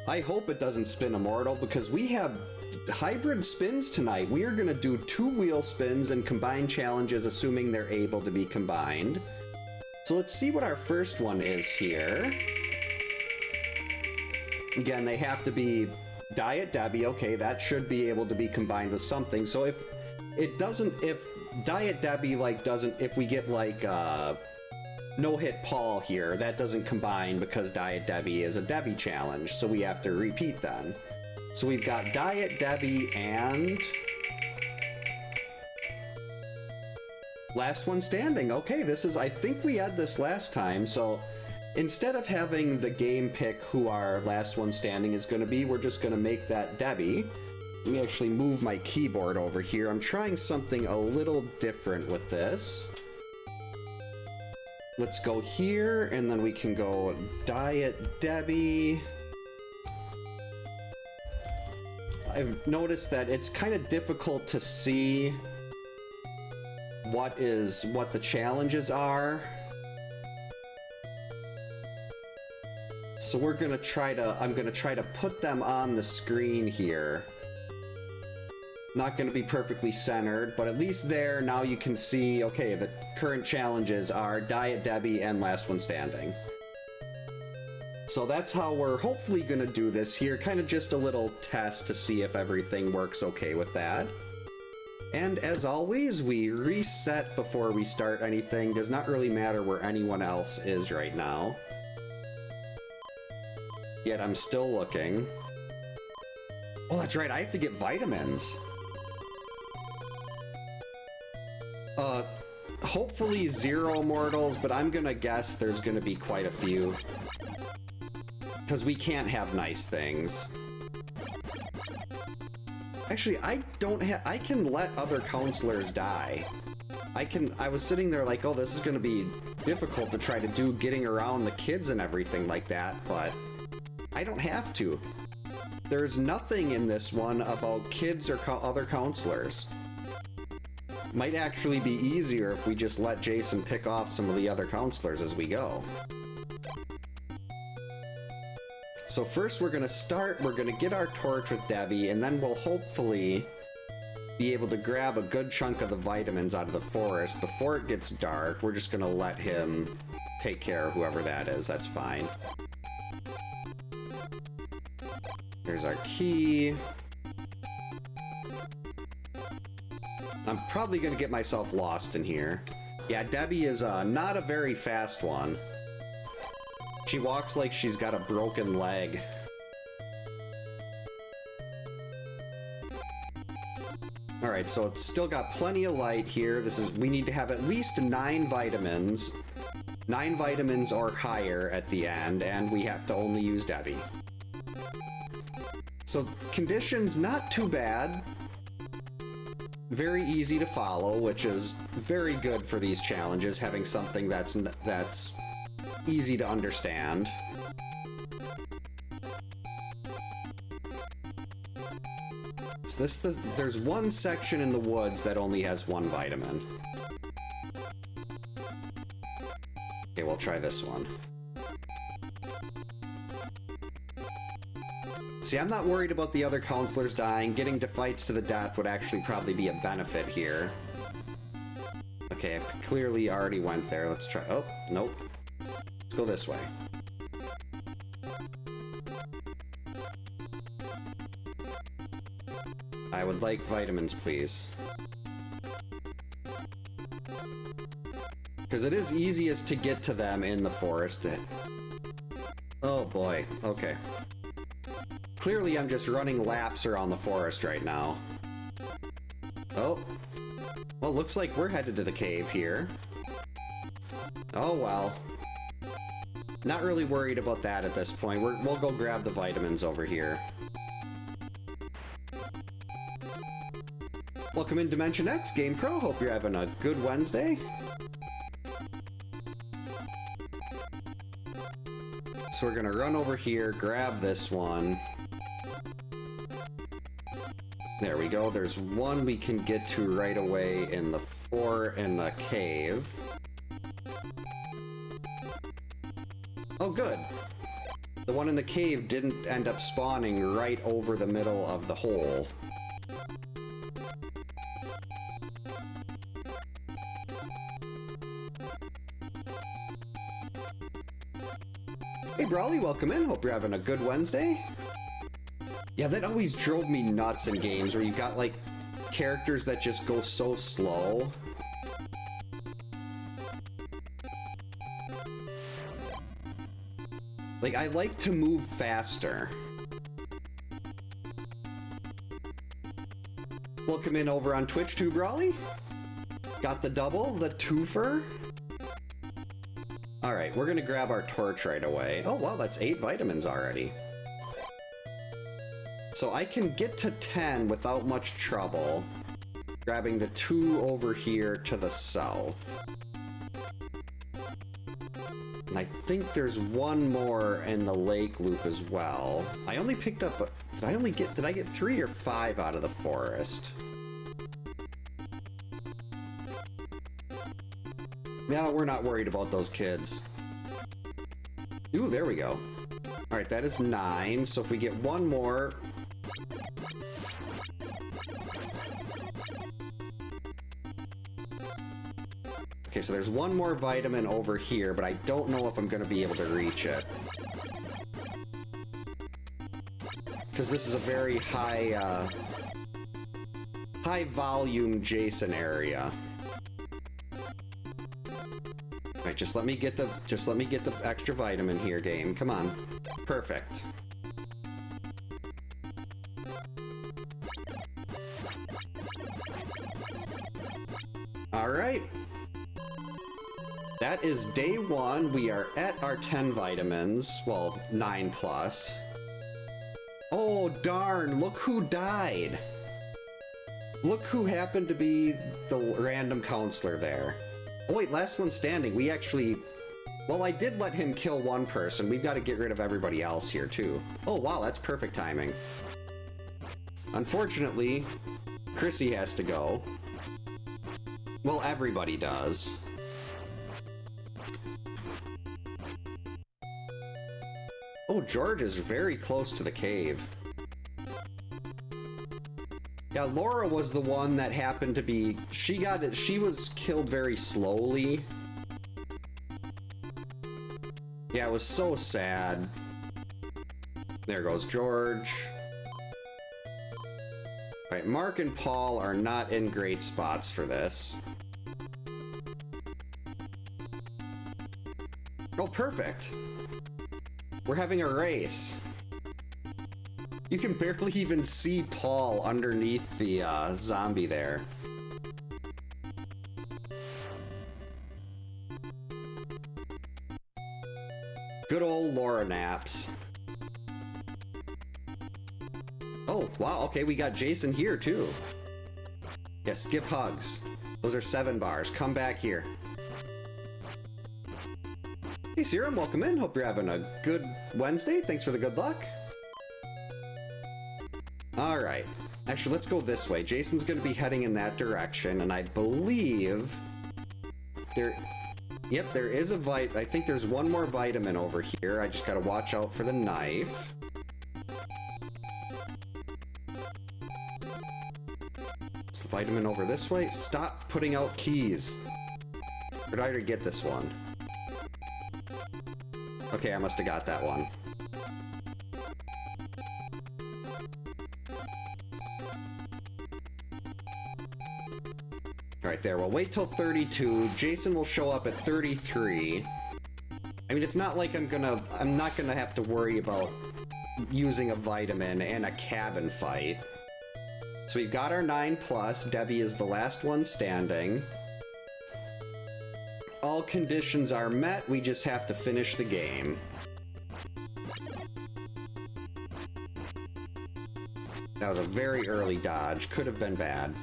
I hope it doesn't spin Immortal, because we have hybrid spins tonight. We are going to do 2-wheel spins and combined challenges, assuming they're able to be combined. So let's see what our first one is here. Again, they have to be Diet Debbie. Okay, that should be able to be combined with something. So if it doesn't, if Diet Debbie if we get like No Hit Paul here, that doesn't combine because Diet Debbie is a Debbie challenge, so we have to repeat then. So we've got Diet Debbie and Last One Standing. Okay, this is, I think we had this last time, so instead of having the game pick who our Last One Standing is going to be, we're just going to make that Debbie. Let me actually move my keyboard over here. I'm trying something a little different with this. Let's go here, and then we can go Diet Debbie. I've noticed that it's kind of difficult to see what the challenges are. So I'm gonna try to put them on the screen here. Not gonna be perfectly centered, but at least there, now you can see, okay, the current challenges are Diet Debbie and Last One Standing. So that's how we're hopefully gonna do this here, kind of just a little test to see if everything works okay with that. And as always, we reset before we start anything. Does not really matter where anyone else is right now. Yet I'm still looking. Oh, that's right, I have to get vitamins. Hopefully 0 mortals, but I'm gonna guess there's gonna be quite a few. Because we can't have nice things. Actually, I can let other counselors die. I was sitting there like, oh, this is gonna be difficult to try to do getting around the kids and everything like that, but I don't have to. There's nothing in this one about kids or other counselors. Might actually be easier if we just let Jason pick off some of the other counselors as we go. So first we're gonna get our torch with Debbie, and then we'll hopefully be able to grab a good chunk of the vitamins out of the forest before it gets dark. We're just gonna let him take care of whoever that is, that's fine. Here's our key. I'm probably gonna get myself lost in here. Yeah, Debbie is not a very fast one. She walks like she's got a broken leg. Alright, so it's still got plenty of light here. We need to have at least 9 vitamins. 9 vitamins or higher at the end, and we have to only use Debbie. So, conditions not too bad. Very easy to follow, which is very good for these challenges, having something that's easy to understand. So there's one section in the woods that only has 1 vitamin. Okay, we'll try this one. See, I'm not worried about the other counselors dying. Getting to fights to the death would actually probably be a benefit here. Okay, I clearly already went there. Let's try. Oh, nope. Let's go this way. I would like vitamins, please. Because it is easiest to get to them in the forest. Oh boy, okay. Clearly I'm just running laps around the forest right now. Oh. Well, looks like we're headed to the cave here. Oh well. Not really worried about that at this point. We'll go grab the vitamins over here. Welcome in Dimension X, Game Pro. Hope you're having a good Wednesday. So we're gonna run over here, grab this one. There we go. There's one we can get to right away in the cave. Oh, good. The one in the cave didn't end up spawning right over the middle of the hole. Hey Brawly, welcome in. Hope you're having a good Wednesday. Yeah, that always drove me nuts in games where you got like characters that just go so slow. Like, I like to move faster. Welcome in over on Twitch too, Brawly. Got the double, the twofer. Alright, we're gonna grab our torch right away. Oh wow, that's 8 vitamins already. So I can get to 10 without much trouble, grabbing the 2 over here to the south. And I think there's one more in the lake loop as well. I only picked up, did I get 3 or 5 out of the forest? Yeah, we're not worried about those kids. Ooh, there we go. Alright, that is 9, so if we get one more... Okay, so there's one more vitamin over here, but I don't know if I'm going to be able to reach it. Because this is a very high, high volume Jason area. Alright, just let me get the extra vitamin here, game. Come on. Perfect. Alright. That is day 1. We are at our 10 vitamins. Well, 9 plus. Oh, darn. Look who died. Look who happened to be the random counselor there. Oh, wait, last one standing. We actually... Well, I did let him kill one person. We've got to get rid of everybody else here, too. Oh, wow, that's perfect timing. Unfortunately, Chrissy has to go. Well, everybody does. Oh, George is very close to the cave. Yeah, Laura was the one that happened to be... She was killed very slowly. Yeah, it was so sad. There goes George. Alright, Mark and Paul are not in great spots for this. Oh, perfect! We're having a race. You can barely even see Paul underneath the zombie there. Good old Laura naps. Oh, wow, okay, we got Jason here too. Yes, give hugs. Those are 7 bars. Come back here. Hey Serum, welcome in. Hope you're having a good Wednesday. Thanks for the good luck. Alright. Actually, let's go this way. Jason's going to be heading in that direction, and I believe... Yep, there is a I think there's one more vitamin over here. I just gotta watch out for the knife. Is the vitamin over this way? Stop putting out keys. Or did I already get this one? Okay, I must have got that one. Alright, there. We'll wait till 32. Jason will show up at 33. I mean, it's not like I'm not gonna have to worry about using a vitamin and a cabin fight. So we've got our 9 plus. Debbie is the last one standing. All conditions are met, we just have to finish the game. That was a very early dodge, could have been bad.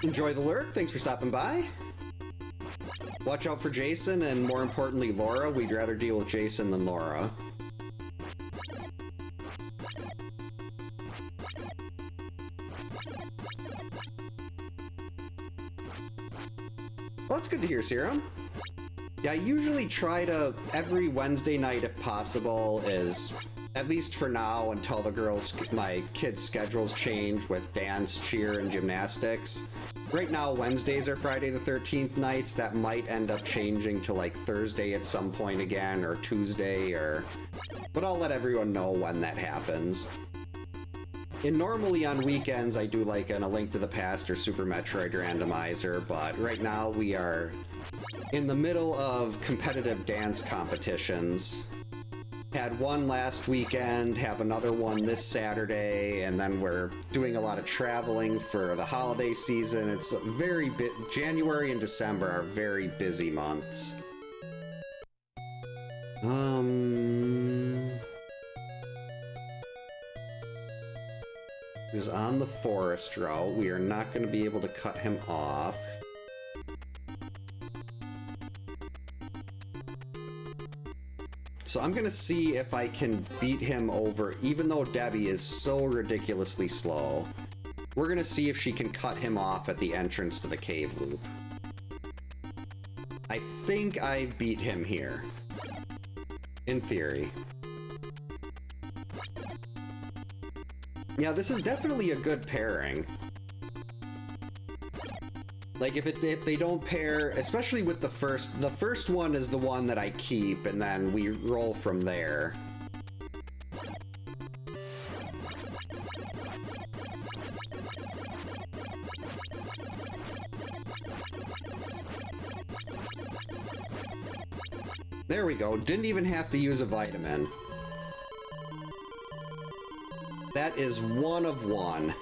Enjoy the lurk, thanks for stopping by. Watch out for Jason, and more importantly, Laura. We'd rather deal with Jason than Laura. Well, that's good to hear, Serum. Yeah, I usually try to, every Wednesday night if possible, is, at least for now, until my kids' schedules change with dance, cheer, and gymnastics. Right now, Wednesdays are Friday the 13th nights. That might end up changing to like Thursday at some point again, or Tuesday, or... But I'll let everyone know when that happens. And normally on weekends, I do like A Link to the Past or Super Metroid Randomizer, but right now we are in the middle of competitive dance competitions. Had one last weekend, have another one this Saturday, and then we're doing a lot of traveling for the holiday season. It's very January and December are very busy months. He was on the forest route. We are not going to be able to cut him off. So I'm going to see if I can beat him over, even though Debbie is so ridiculously slow. We're going to see if she can cut him off at the entrance to the cave loop. I think I beat him here. In theory. Yeah, this is definitely a good pairing. Like, if they don't pair, especially with the first one is the one that I keep, and then we roll from there. There we go. Didn't even have to use a vitamin. That is 1 of 1.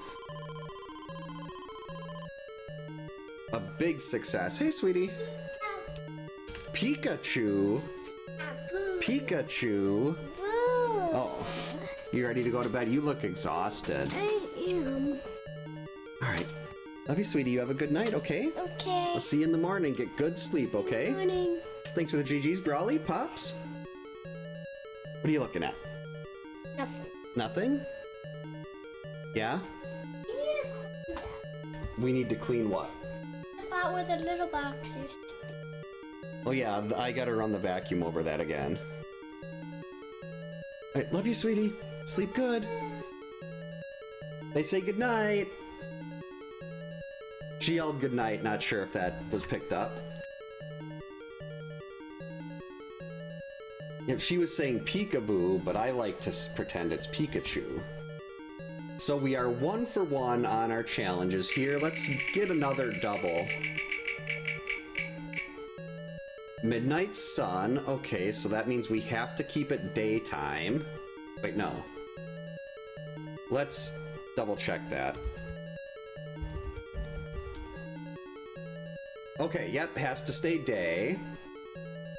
A big success. Hey, sweetie. Pikachu. Pikachu. Oh, you ready to go to bed? You look exhausted. I am. All right. Love you, sweetie. You have a good night, okay? Okay. I'll see you in the morning. Get good sleep, okay? Good morning. Thanks for the GGs, Brawly. Pops? What are you looking at? Nothing. Nothing? Yeah? We need to clean what? The spot where the little box used to be. Oh yeah, I gotta run the vacuum over that again. Alright, love you, sweetie. Sleep good. They say goodnight. She yelled goodnight, not sure if that was picked up. If she was saying peekaboo, but I like to pretend it's Pikachu. So we are 1 for 1 on our challenges here. Let's get another double. Midnight Sun. Okay, so that means we have to keep it daytime. Wait, no. Let's double check that. Okay, yep, has to stay day.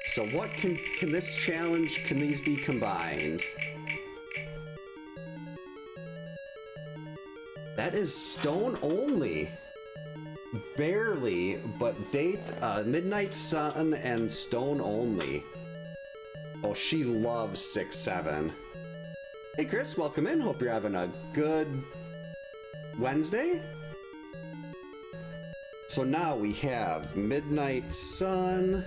So what can this challenge, can these be combined? That is stone only. Barely, but Midnight Sun and stone only. Oh, she loves 6-7. Hey Chris, welcome in. Hope you're having a good Wednesday. So now we have Midnight Sun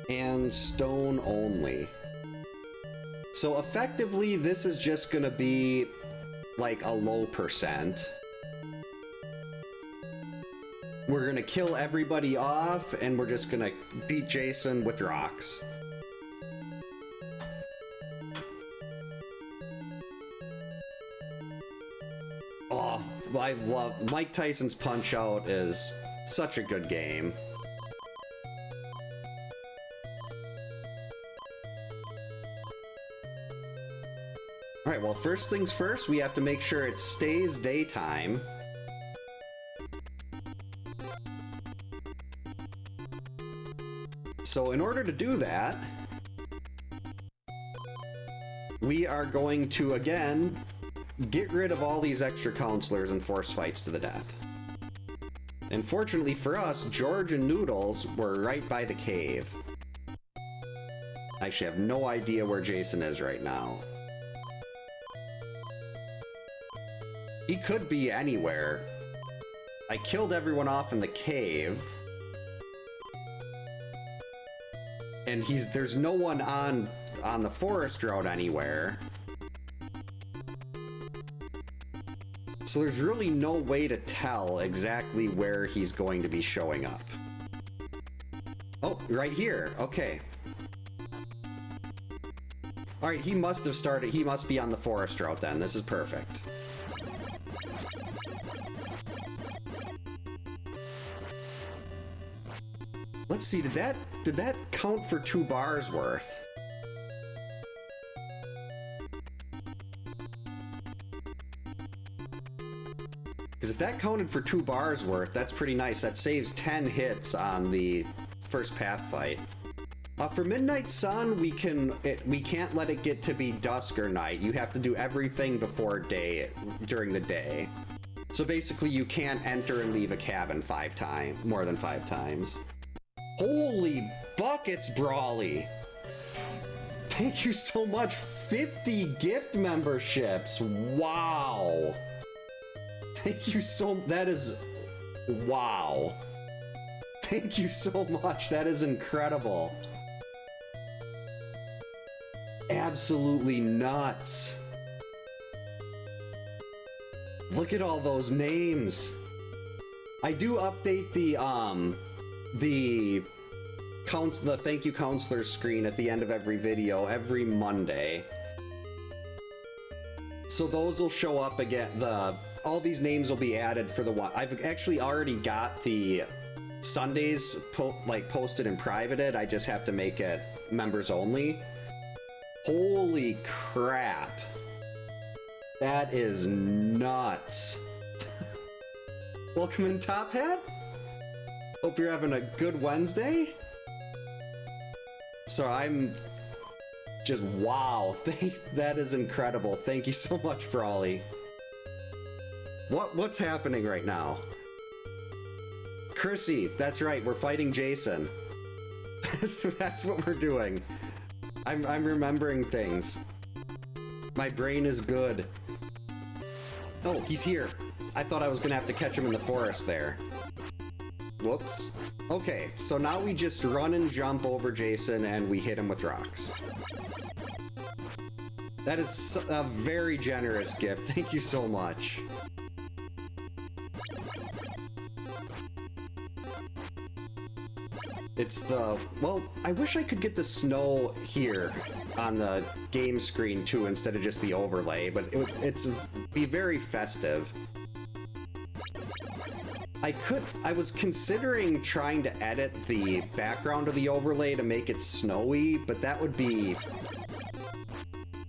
and stone only. So effectively, this is just gonna be like a low percent. We're gonna kill everybody off, and we're just gonna beat Jason with rocks. Oh, I love Mike Tyson's Punch-Out! Is such a good game. Alright, well, first things first, we have to make sure it stays daytime. So in order to do that, we are going to, again, get rid of all these extra counselors and force fights to the death. And fortunately for us, George and Noodles were right by the cave. I actually have no idea where Jason is right now. He could be anywhere. I killed everyone off in the cave. And there's no one on the forest road anywhere. So there's really no way to tell exactly where he's going to be showing up. Oh, right here. Okay. All right, he must be on the forest route then. This is perfect. Let's see, did that count for 2 bars worth? Because if that counted for 2 bars worth, that's pretty nice. That saves 10 hits on the first path fight. For Midnight Sun, we can't let it get to be dusk or night. You have to do everything before day, during the day. So basically, you can't enter and leave a cabin more than 5 times. Holy buckets, Brawly! Thank you so much. 50 gift memberships. Wow. Thank you so. That is. Wow. Thank you so much. That is incredible. Absolutely nuts. Look at all those names. I do update the thank you counselor screen at the end of every video every Monday. So those will show up again. All these names will be added for the one. I've actually already got the Sundays posted and privated. I just have to make it members only. Holy crap. That is nuts. Welcome in, Top Hat. Hope you're having a good Wednesday. So I'm just, wow. That is incredible. Thank you so much, Brawly. What's happening right now? Chrissy, that's right, we're fighting Jason. That's what we're doing. I'm remembering things. My brain is good. Oh, he's here. I thought I was gonna have to catch him in the forest there. Whoops. Okay, so now we just run and jump over Jason and we hit him with rocks. That is a very generous gift. Thank you so much. It's the, well, I wish I could get the snow here on the game screen too instead of just the overlay, but it's be very festive. I was considering trying to edit the background of the overlay to make it snowy, but that would be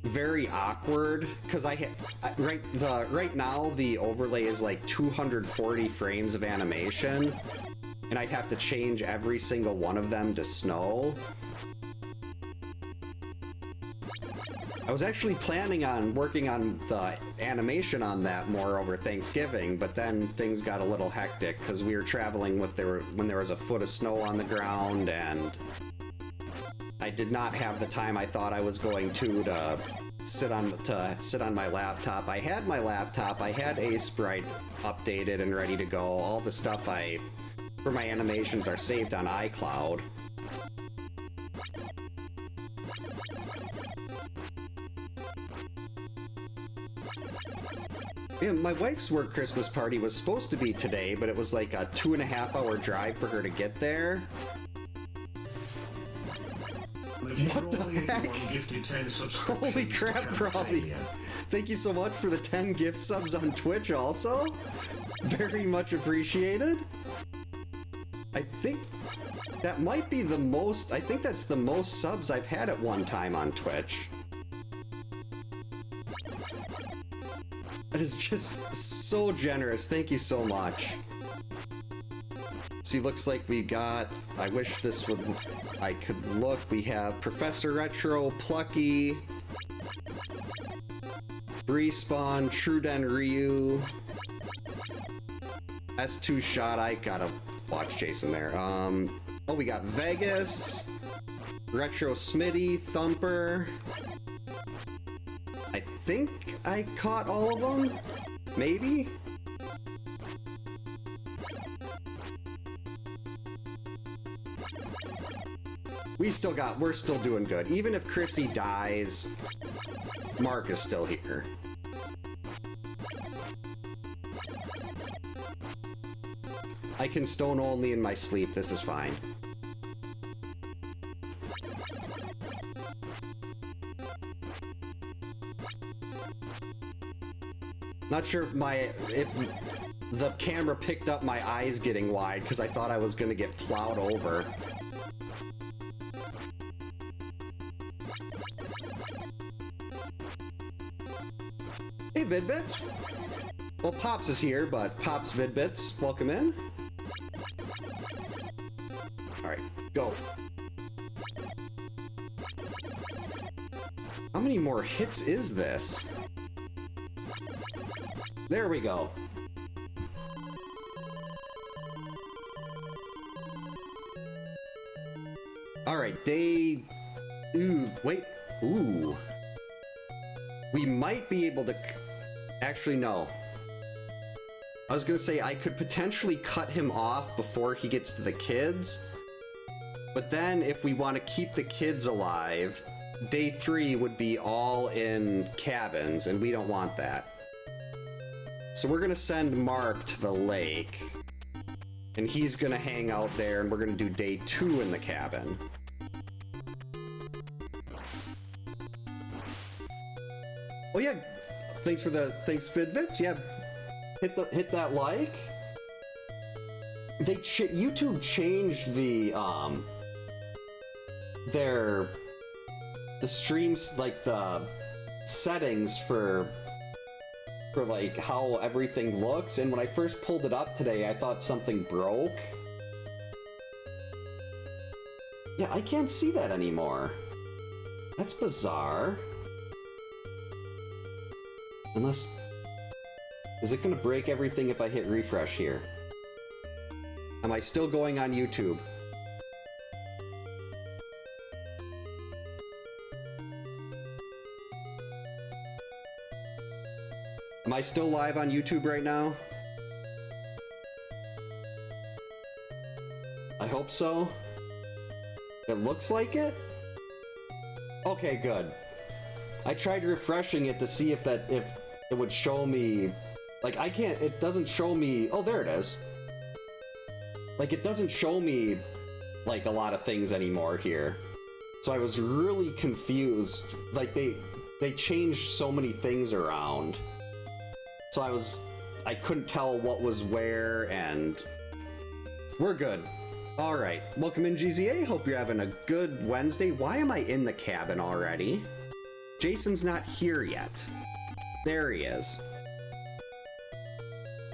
very awkward because right now the overlay is like 240 frames of animation. And I'd have to change every single one of them to snow. I was actually planning on working on the animation on that more over Thanksgiving, but then things got a little hectic because we were traveling when there was a foot of snow on the ground, and I did not have the time I thought I was going to sit on my laptop. I had my laptop, I had Sprite updated and ready to go. All the stuff for my animations are saved on iCloud. Yeah, my wife's work Christmas party was supposed to be today, but it was like a 2.5-hour drive for her to get there. What the heck? Holy crap, Robbie! Thank you so much for the 10 gift subs on Twitch also. Very much appreciated. I think that might be the most, I think that's the most subs I've had at one time on Twitch. That is just so generous. Thank you so much. See, looks like we got, I wish this would, I could look. We have Professor Retro, Plucky, Respawn, Truden Ryu, S2 Shot. I gotta watch Jason there. Oh, we got Vegas, Retro Smitty, Thumper. I think I caught all of them? Maybe? we're still doing good. Even if Chrissy dies, Mark is still here. I can stone only in my sleep. This is fine. Not sure if the camera picked up my eyes getting wide because I thought I was gonna get plowed over. Hey Vidbits! Well, Pops is here, but Pops Vidbits, welcome in. Alright, go. How many more hits is this? There we go. Alright, day... Ooh, wait. Ooh. We might be able to... Actually, no. I was gonna say I could potentially cut him off before he gets to the kids. But then, if we want to keep the kids alive, day 3 would be all in cabins, and we don't want that. So we're gonna send Mark to the lake, and he's gonna hang out there, and we're gonna do day 2 in the cabin. Oh yeah, thanks Vidvits. Yeah, hit that like. YouTube changed the streams, like the settings for like how everything looks, and when I first pulled it up today I thought something broke. Yeah, I can't see that anymore. That's bizarre. Unless... Is it gonna break everything if I hit refresh here? Am I still going on YouTube? Am I still live on YouTube right now? I hope so. It looks like it? Okay, good. I tried refreshing it to see if it would show me... Like, I can't... It doesn't show me... Oh, there it is. Like, it doesn't show me, like, a lot of things anymore here. So I was really confused. Like, they changed so many things around. So I couldn't tell what was where, and we're good. All right, welcome in GZA. Hope you're having a good Wednesday. Why am I in the cabin already? Jason's not here yet. There he is.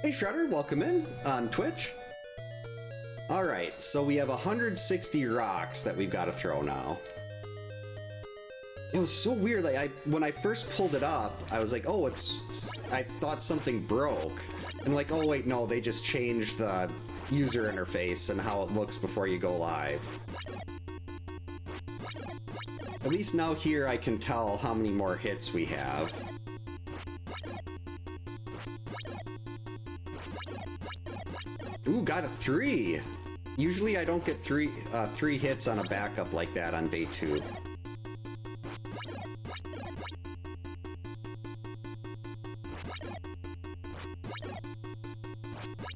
Hey Shredder, welcome in on Twitch. All right, so we have 160 rocks that we've got to throw now. It was so weird. Like when I first pulled it up, I was like, "Oh, I thought something broke," and like, "Oh wait, no, they just changed the user interface and how it looks before you go live." At least now here I can tell how many more hits we have. Ooh, got a 3. Usually I don't get three hits on a backup like that on day 2.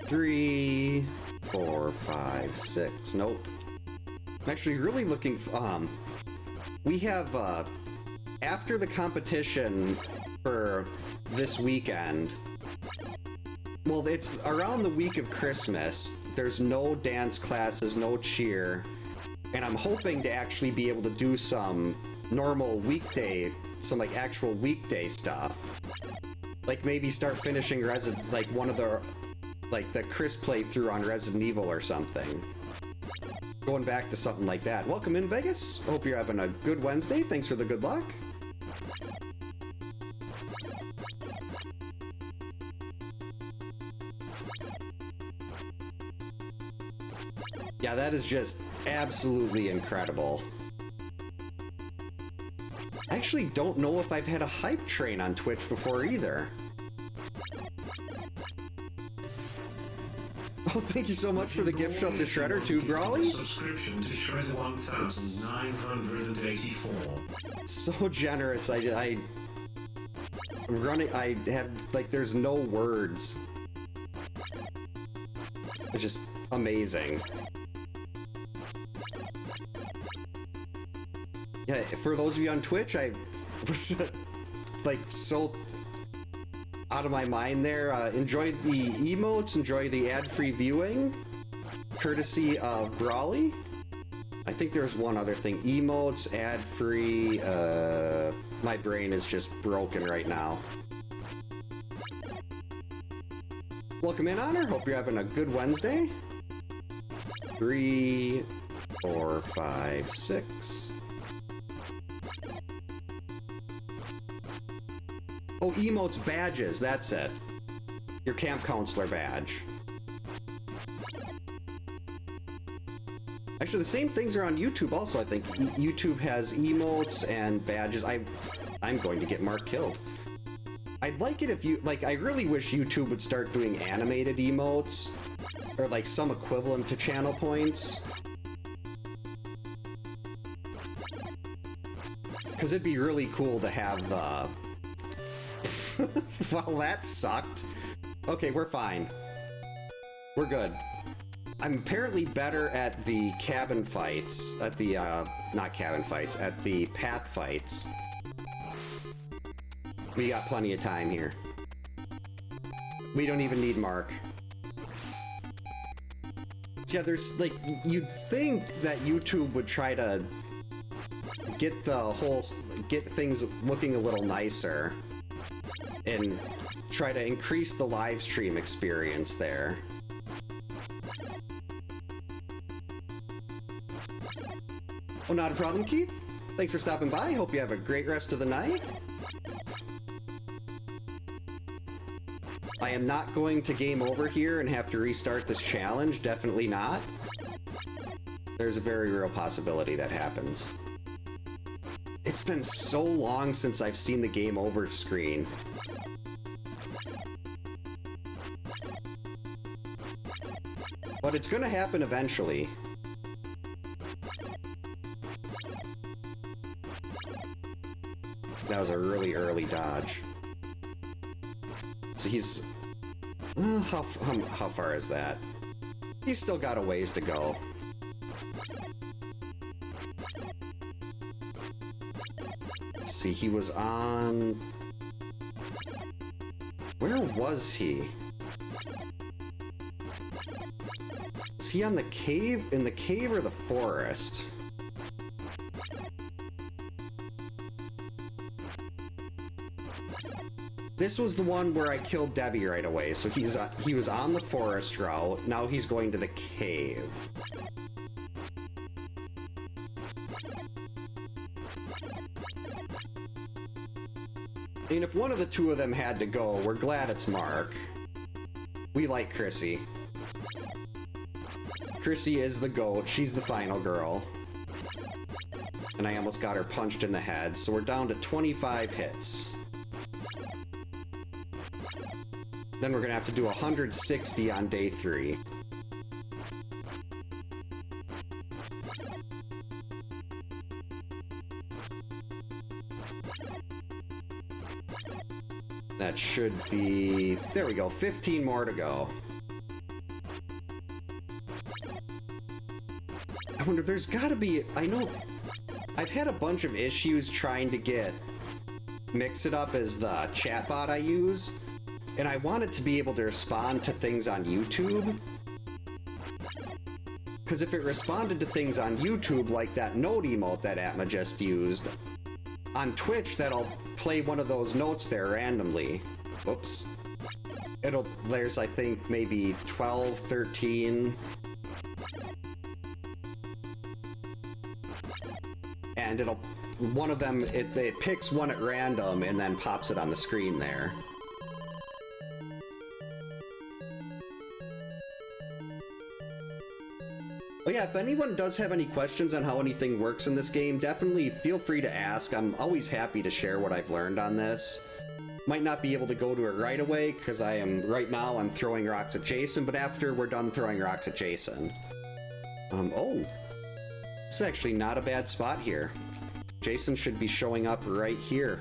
3, 4, 5, 6. Nope. I'm actually really looking. We have after the competition for this weekend. Well, it's around the week of Christmas. There's no dance classes, no cheer, and I'm hoping to actually be able to do some normal weekday, some like actual weekday stuff. Like maybe start finishing like one of the. Like the Chris playthrough on Resident Evil or something. Going back to something like that. Welcome in, Vegas. Hope you're having a good Wednesday. Thanks for the good luck. Yeah, that is just absolutely incredible. I actually don't know if I've had a hype train on Twitch before either. Oh, thank you so much for the gift shop to Shredder too, Brawly. Subscription to Shredder 1984. So generous. I'm running. I have like there's no words. It's just amazing. Yeah, for those of you on Twitch, I was like so out of my mind there. Enjoy the emotes, enjoy the ad-free viewing, courtesy of Brawly. I think there's one other thing. Emotes, ad-free, my brain is just broken right now. Welcome in, Honor. Hope you're having a good Wednesday. 3, 4, 5, 6. Oh, emotes badges, that's it. Your camp counselor badge. Actually, the same things are on YouTube also, I think. YouTube has emotes and badges. I'm going to get Mark killed. I'd like it if you, like, I really wish YouTube would start doing animated emotes, or like some equivalent to channel points. Because it'd be really cool to have the... Well, that sucked. Okay, we're fine. We're good. I'm apparently better at the cabin fights, at the, not cabin fights, at the path fights. We got plenty of time here. We don't even need Mark. So yeah, there's, like, you'd think that YouTube would try to get get things looking a little nicer and try to increase the live stream experience there. Oh, not a problem, Keith. Thanks for stopping by. Hope you have a great rest of the night. I am not going to game over here and have to restart this challenge. Definitely not. There's a very real possibility that happens. It's been so long since I've seen the game over screen. But it's gonna happen eventually. That was a really early dodge. So he's... how far is that? He's still got a ways to go. Let's see, he was on... Where was he? Was he on the cave? In the cave or the forest? This was the one where I killed Debbie right away, so he was on the forest route, now he's going to the cave. I mean, if one of the two of them had to go, we're glad it's Mark. We like Chrissy. Chrissy is the GOAT, she's the final girl. And I almost got her punched in the head, so we're down to 25 hits. Then we're gonna have to do 160 on day 3. That should be... There we go, 15 more to go. I wonder, there's gotta be... I know... I've had a bunch of issues trying to get Mix It Up as the chatbot I use. And I want it to be able to respond to things on YouTube. Because if it responded to things on YouTube, like that note emote that Atma just used, on Twitch, that'll play one of those notes there randomly. Whoops. There's, I think, maybe 12, 13. And one of them, it picks one at random and then pops it on the screen there. Oh yeah, if anyone does have any questions on how anything works in this game, definitely feel free to ask. I'm always happy to share what I've learned on this. Might not be able to go to it right away, because right now I'm throwing rocks at Jason, but after we're done throwing rocks at Jason. Oh. This is actually not a bad spot here. Jason should be showing up right here,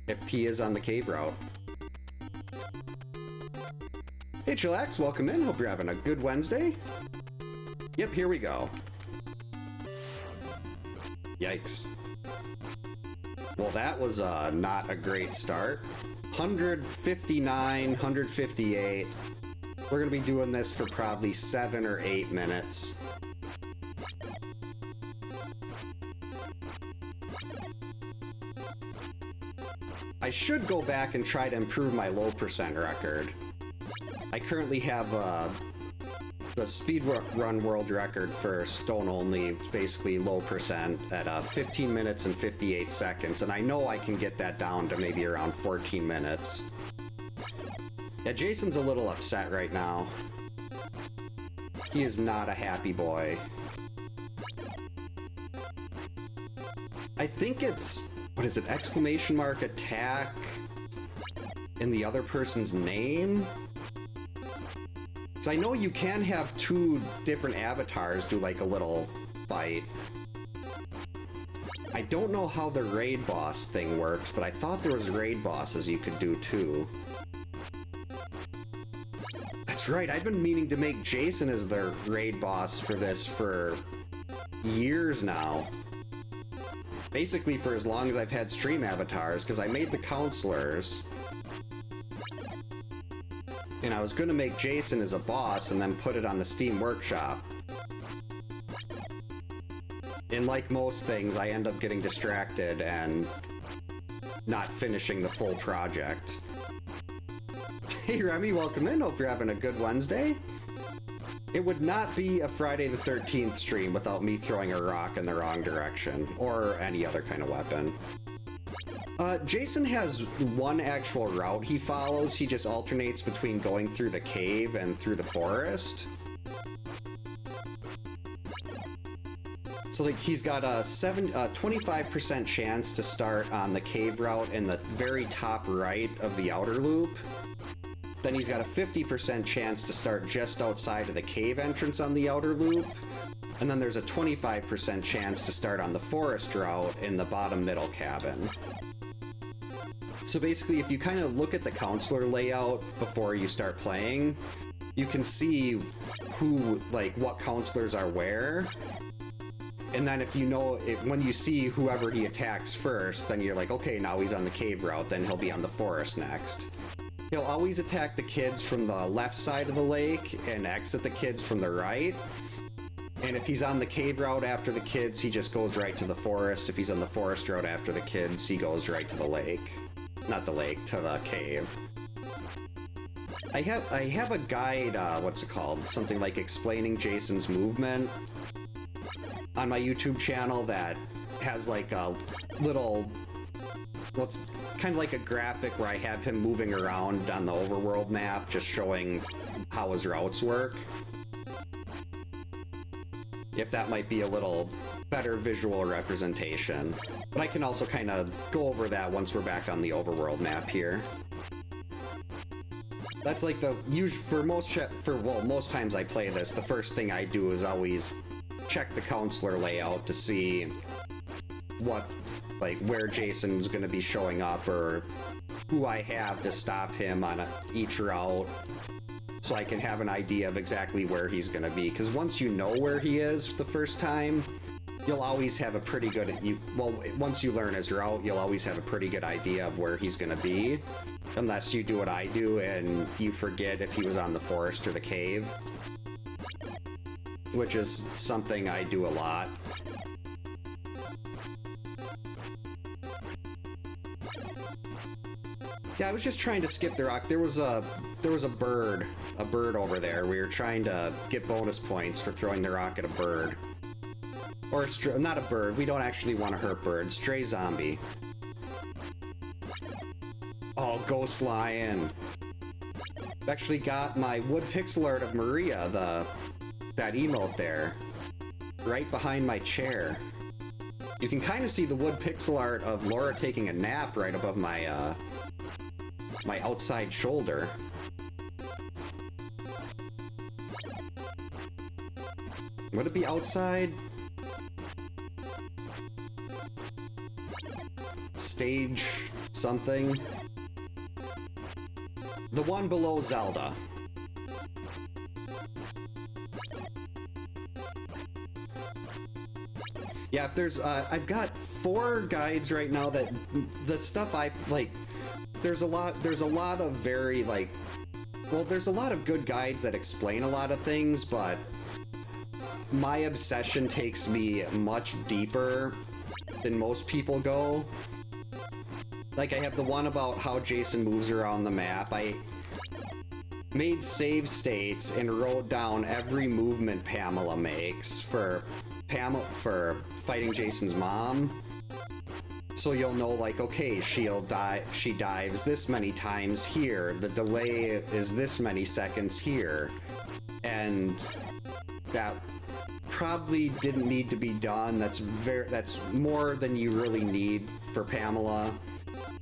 if he is on the cave route. Hey Chillax, welcome in. Hope you're having a good Wednesday. Yep, here we go. Yikes. Well, that was not a great start. 159, 158. We're gonna be doing this for probably 7 or 8 minutes. I should go back and try to improve my low percent record. I currently have the speedrun world record for stone only, basically low percent, at 15 minutes and 58 seconds, and I know I can get that down to maybe around 14 minutes. Yeah, Jason's a little upset right now. He is not a happy boy. I think it's, what is it, exclamation mark attack in the other person's name? I know you can have 2 different avatars do like a little fight. I don't know how the raid boss thing works, but I thought there was raid bosses you could do too. That's right, I've been meaning to make Jason as the raid boss for this for years now. Basically for as long as I've had stream avatars, because I made the counselors. And I was going to make Jason as a boss and then put it on the Steam Workshop. And like most things, I end up getting distracted and not finishing the full project. Hey Remy, welcome in. Hope you're having a good Wednesday. It would not be a Friday the 13th stream without me throwing a rock in the wrong direction, or any other kind of weapon. Jason has one actual route he follows. He just alternates between going through the cave and through the forest. So like he's got a 25% chance to start on the cave route in the very top right of the outer loop. Then he's got a 50% chance to start just outside of the cave entrance on the outer loop. And then there's a 25% chance to start on the forest route in the bottom middle cabin. So basically, if you kind of look at the counselor layout before you start playing, you can see who, like, what counselors are where. And then if you know, when you see whoever he attacks first, then you're like, okay, now he's on the cave route, then he'll be on the forest next. He'll always attack the kids from the left side of the lake and exit the kids from the right. And if he's on the cave route after the kids, he just goes right to the forest. If he's on the forest route after the kids, he goes right to the lake. Not the lake, to the cave. I have a guide, what's it called? Something like explaining Jason's movement on my YouTube channel that has like a little, what's kind of like a graphic where I have him moving around on the overworld map, just showing how his routes work. If that might be a little better visual representation. But I can also kind of go over that once we're back on the overworld map here. That's like the for most times I play this, the first thing I do is always check the counselor layout to see what, like, where Jason's going to be showing up or who I have to stop him on each route, so I can have an idea of exactly where he's going to be. Because once you know where he is the first time, you'll always have a pretty good, once you learn his route, you'll always have a pretty good idea of where he's going to be. Unless you do what I do and you forget if he was on the forest or the cave. Which is something I do a lot. Yeah, I was just trying to skip the rock. There was a bird over there. We were trying to get bonus points for throwing the rock at a bird. Or not a bird. We don't actually want to hurt birds. Stray zombie. Oh, Ghost Lion. I've actually got my wood pixel art of Maria, that emote there, right behind my chair. You can kind of see the wood pixel art of Laura taking a nap right above my My outside shoulder. Would it be outside? Stage something? The one below Zelda. Yeah, if there's, I've got 4 guides right now that the stuff I like. There's a lot of very like, well, there's a lot of good guides that explain a lot of things, but my obsession takes me much deeper than most people go. Like, I have the one about how Jason moves around the map. I made save states and wrote down every movement Pamela makes for fighting Jason's mom. So you'll know, like, okay, she dives this many times here. The delay is this many seconds here. And that probably didn't need to be done. That's more than you really need for Pamela.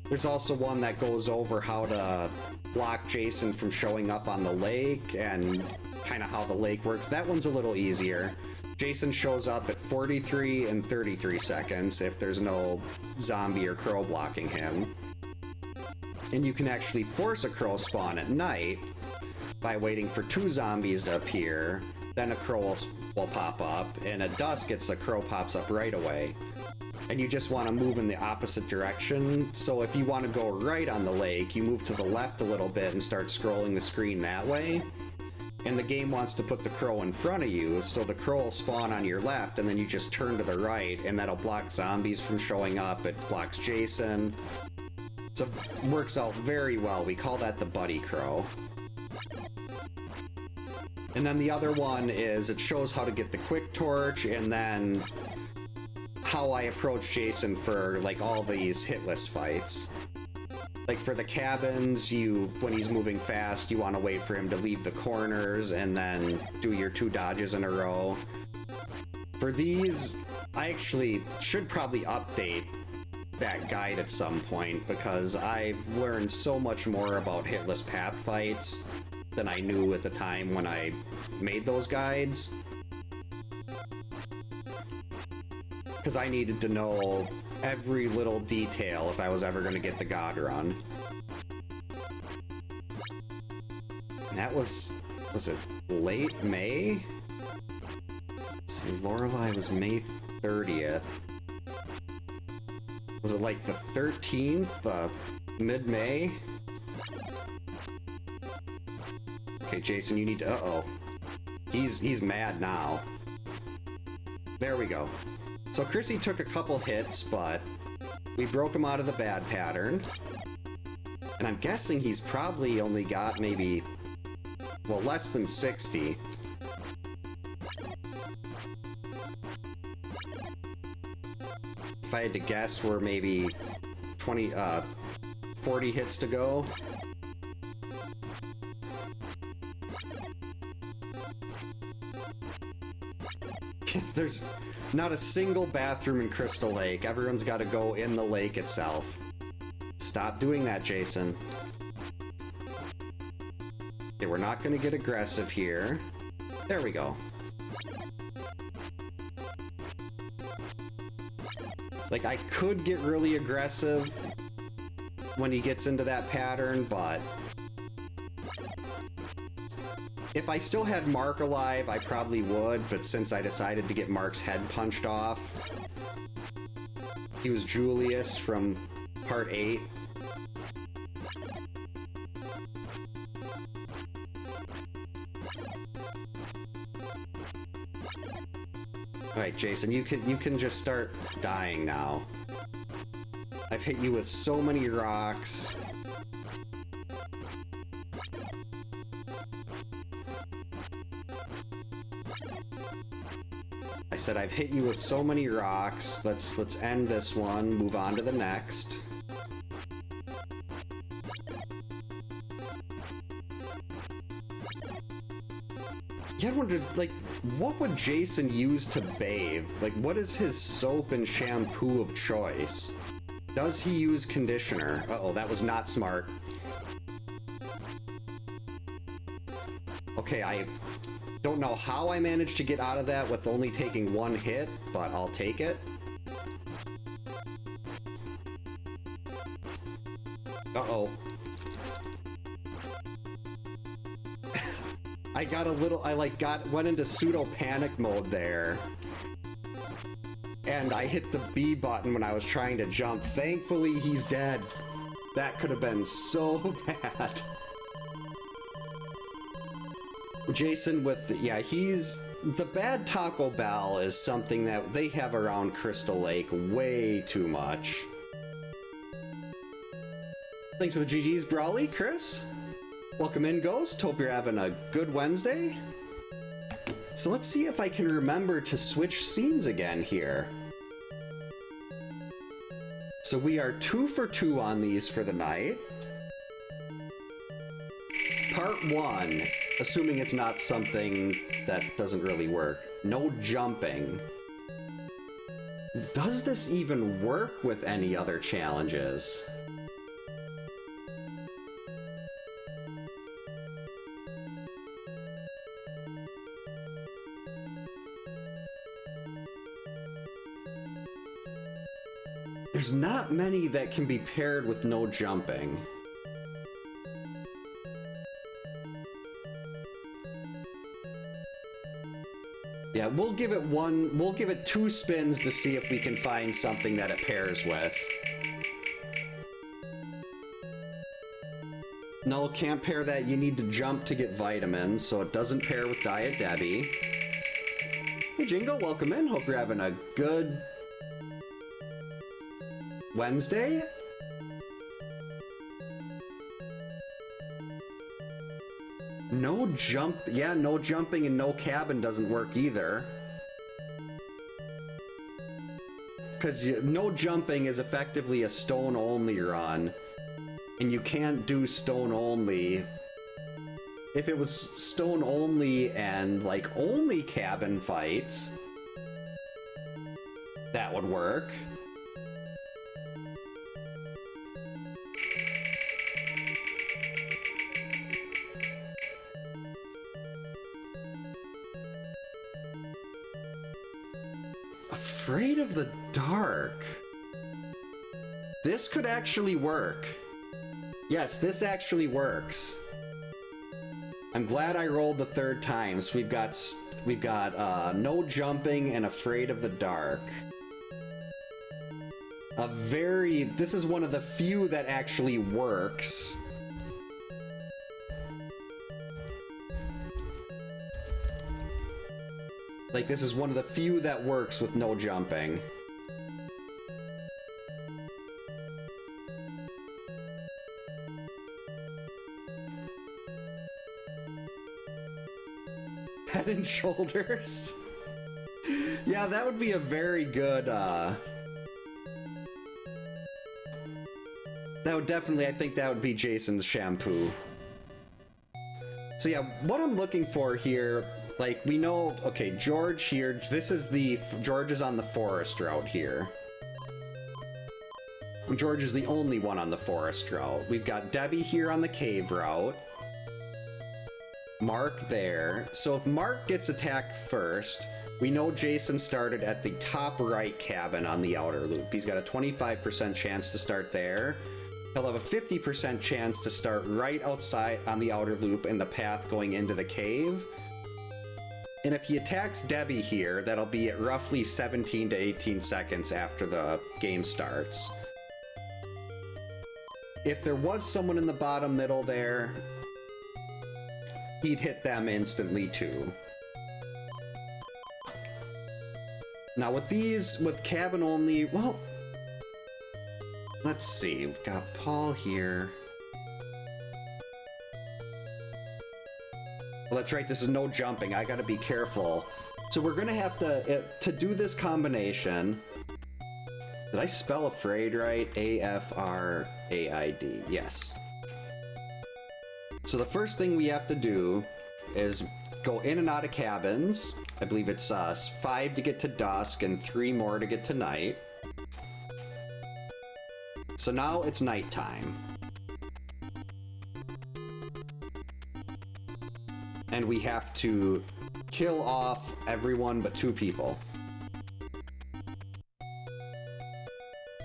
There's also one that goes over how to block Jason from showing up on the lake and kind of how the lake works. That one's a little easier. Jason shows up at 43 and 33 seconds if there's no zombie or crow blocking him. And you can actually force a crow spawn at night by waiting for 2 zombies to appear, then a crow will pop up, and at dusk a crow pops up right away. And you just want to move in the opposite direction, so if you want to go right on the lake, you move to the left a little bit and start scrolling the screen that way. And the game wants to put the crow in front of you, so the crow will spawn on your left, and then you just turn to the right, and that'll block zombies from showing up. It blocks Jason. So it works out very well. We call that the buddy crow. And then the other one is it shows how to get the quick torch, and then how I approach Jason for like all these hitless fights. Like for the cabins, when he's moving fast, you want to wait for him to leave the corners and then do your 2 dodges in a row. For these, I actually should probably update that guide at some point, because I've learned so much more about hitless path fights than I knew at the time when I made those guides. Because I needed to know every little detail if I was ever going to get the God Run. And that was it late May? Let's see, Lorelei was May 30th. Was it like the 13th? Mid-May? Okay, Jason, you need to... Uh-oh. He's mad now. There we go. So Chrissy took a couple hits, but we broke him out of the bad pattern. And I'm guessing he's probably only got maybe, well, less than 60. If I had to guess, we're maybe 40 hits to go. There's not a single bathroom in Crystal Lake. Everyone's got to go in the lake itself. Stop doing that, Jason. Okay, we're not going to get aggressive here. There we go. Like, I could get really aggressive when he gets into that pattern, but if I still had Mark alive, I probably would, but since I decided to get Mark's head punched off, he was Julius from Part 8. Alright, Jason, you can just start dying now. I've hit you with so many rocks. I said I've hit you with so many rocks. Let's end this one, move on to the next. Yeah, I wondered, like, what would Jason use to bathe? Like, what is his soap and shampoo of choice? Does he use conditioner? Uh-oh, that was not smart. Okay, I don't know how I managed to get out of that with only taking one hit, but I'll take it. Uh-oh. I got a little, went into pseudo panic mode there. And I hit the B button when I was trying to jump. Thankfully, he's dead. That could have been so bad. Jason with, yeah, the bad Taco Bell is something that they have around Crystal Lake way too much. Thanks for the GG's, Brawly, Chris. Welcome in, Ghost. Hope you're having a good Wednesday. So let's see if I can remember to switch scenes again here. So we are 2 for 2 on these for the night. Part 1, assuming it's not something that doesn't really work. No jumping. Does this even work with any other challenges? There's not many that can be paired with no jumping. Yeah, we'll give it 2 spins to see if we can find something that it pairs with. No, can't pair that. You need to jump to get vitamins, so it doesn't pair with Diet Debbie. Hey Jingo, welcome in. Hope you're having a good Wednesday? No jump, yeah, no jumping and no cabin doesn't work either. Because no jumping is effectively a stone only run. And you can't do stone only. If it was stone only and like only cabin fights, that would work. Afraid of the dark. This could actually work. Yes, this actually works. I'm glad I rolled the 3rd time. So we've got no jumping and afraid of the dark. This is one of the few that actually works. Like, this is one of the few that works with no jumping. Head and shoulders. Yeah, that would be a very good, that would definitely, I think that would be Jason's shampoo. So yeah, what I'm looking for here, like, we know, okay, George here, George is on the forest route here. George is the only one on the forest route. We've got Debbie here on the cave route. Mark there. So if Mark gets attacked first, we know Jason started at the top right cabin on the outer loop. He's got a 25% chance to start there. He'll have a 50% chance to start right outside on the outer loop in the path going into the cave. And if he attacks Debbie here, that'll be at roughly 17 to 18 seconds after the game starts. If there was someone in the bottom middle there, he'd hit them instantly too. Now with these, with cabin only, well, let's see, we've got Paul here. Well, that's right, this is no jumping, I gotta be careful. So we're gonna have to do this combination. Did I spell afraid right? A-F-R-A-I-D, yes. So the first thing we have to do is go in and out of cabins. I believe it's 5 to get to dusk and 3 more to get to night. So now it's nighttime. and we have to kill off everyone but 2 people.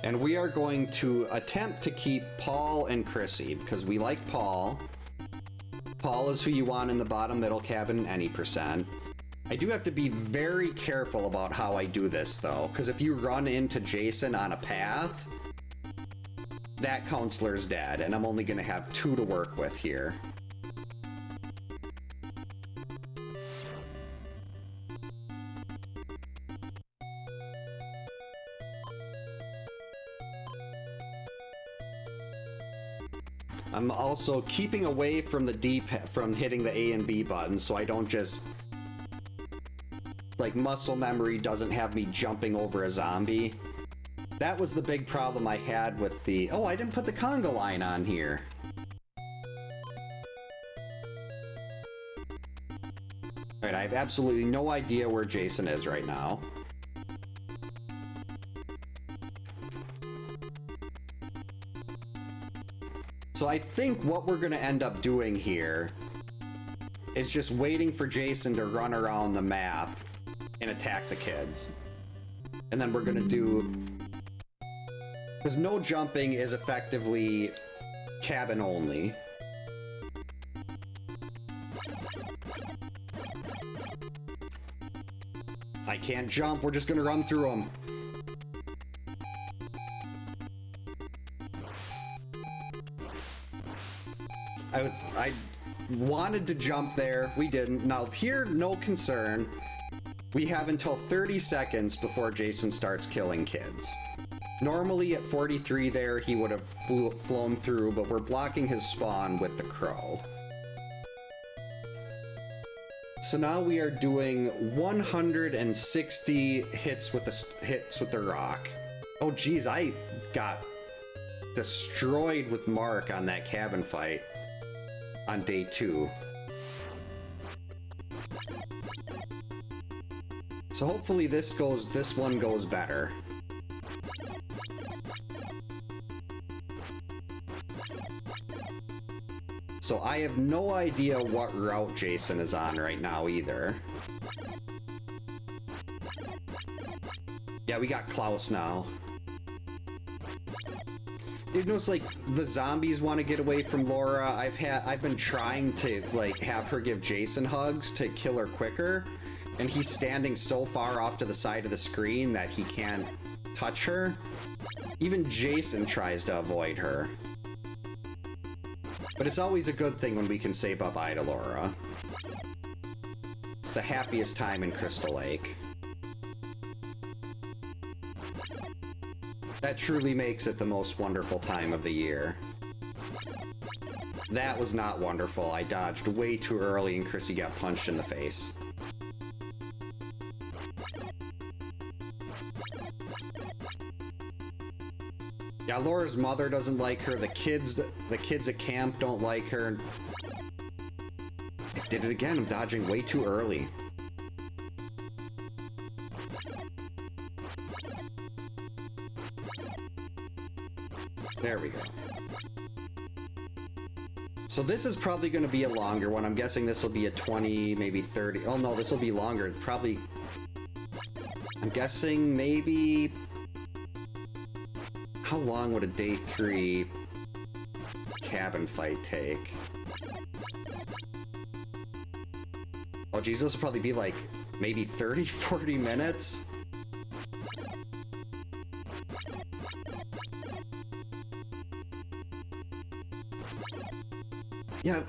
And we are going to attempt to keep Paul and Chrissy, because we like Paul. Paul is who you want in the bottom middle cabin in any percent. I do have to be very careful about how I do this, though, because if you run into Jason on a path, that counselor's dead, and I'm only going to have 2 to work with here. I'm also keeping away from the from hitting the A and B buttons, so I don't just... like, muscle memory doesn't have me jumping over a zombie. That was the big problem I had with the... oh, I didn't put the conga line on here. Alright, I have absolutely no idea where Jason is right now. So I think what we're going to end up doing here is just waiting for Jason to run around the map and attack the kids. And then we're going to do... because no jumping is effectively cabin only. I can't jump, we're just going to run through them. I wanted to jump there, we didn't. Now here, no concern. We have until 30 seconds before Jason starts killing kids. Normally at 43 there, he would have flown through, but we're blocking his spawn with the crow. So now we are doing 160 hits with the rock. Oh geez, I got destroyed with Mark on that cabin fight on day 2. So hopefully this one goes better. So I have no idea what route Jason is on right now either. Yeah, we got Klaus now. You notice, like, the zombies want to get away from Laura. I've been trying to, like, have her give Jason hugs to kill her quicker, and he's standing so far off to the side of the screen that he can't touch her. Even Jason tries to avoid her. But it's always a good thing when we can say bye-bye to Laura. It's the happiest time in Crystal Lake. That truly makes it the most wonderful time of the year. That was not wonderful. I dodged way too early and Chrissy got punched in the face. Yeah, Laura's mother doesn't like her. The kids at camp don't like her. I did it again. I'm dodging way too early. There we go. So this is probably going to be a longer one. I'm guessing this will be a 20, maybe 30. Oh no, this will be longer. Probably... I'm guessing maybe... How long would a day 3 cabin fight take? Oh geez, this will probably be like maybe 30, 40 minutes? Yeah,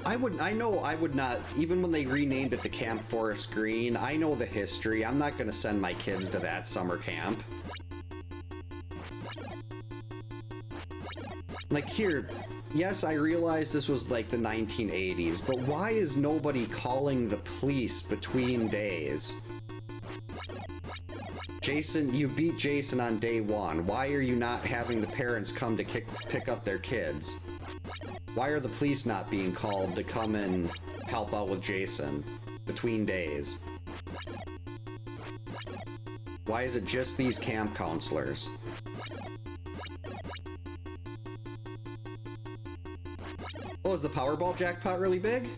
I know I would not, even when they renamed it to Camp Forest Green, I know the history. I'm not gonna send my kids to that summer camp. Like here, yes, I realize this was like the 1980s, but why is nobody calling the police between days? Jason, you beat Jason on day 1. Why are you not having the parents come to pick up their kids? Why are the police not being called to come and help out with Jason between days? Why is it just these camp counselors? Oh, is the Powerball jackpot really big?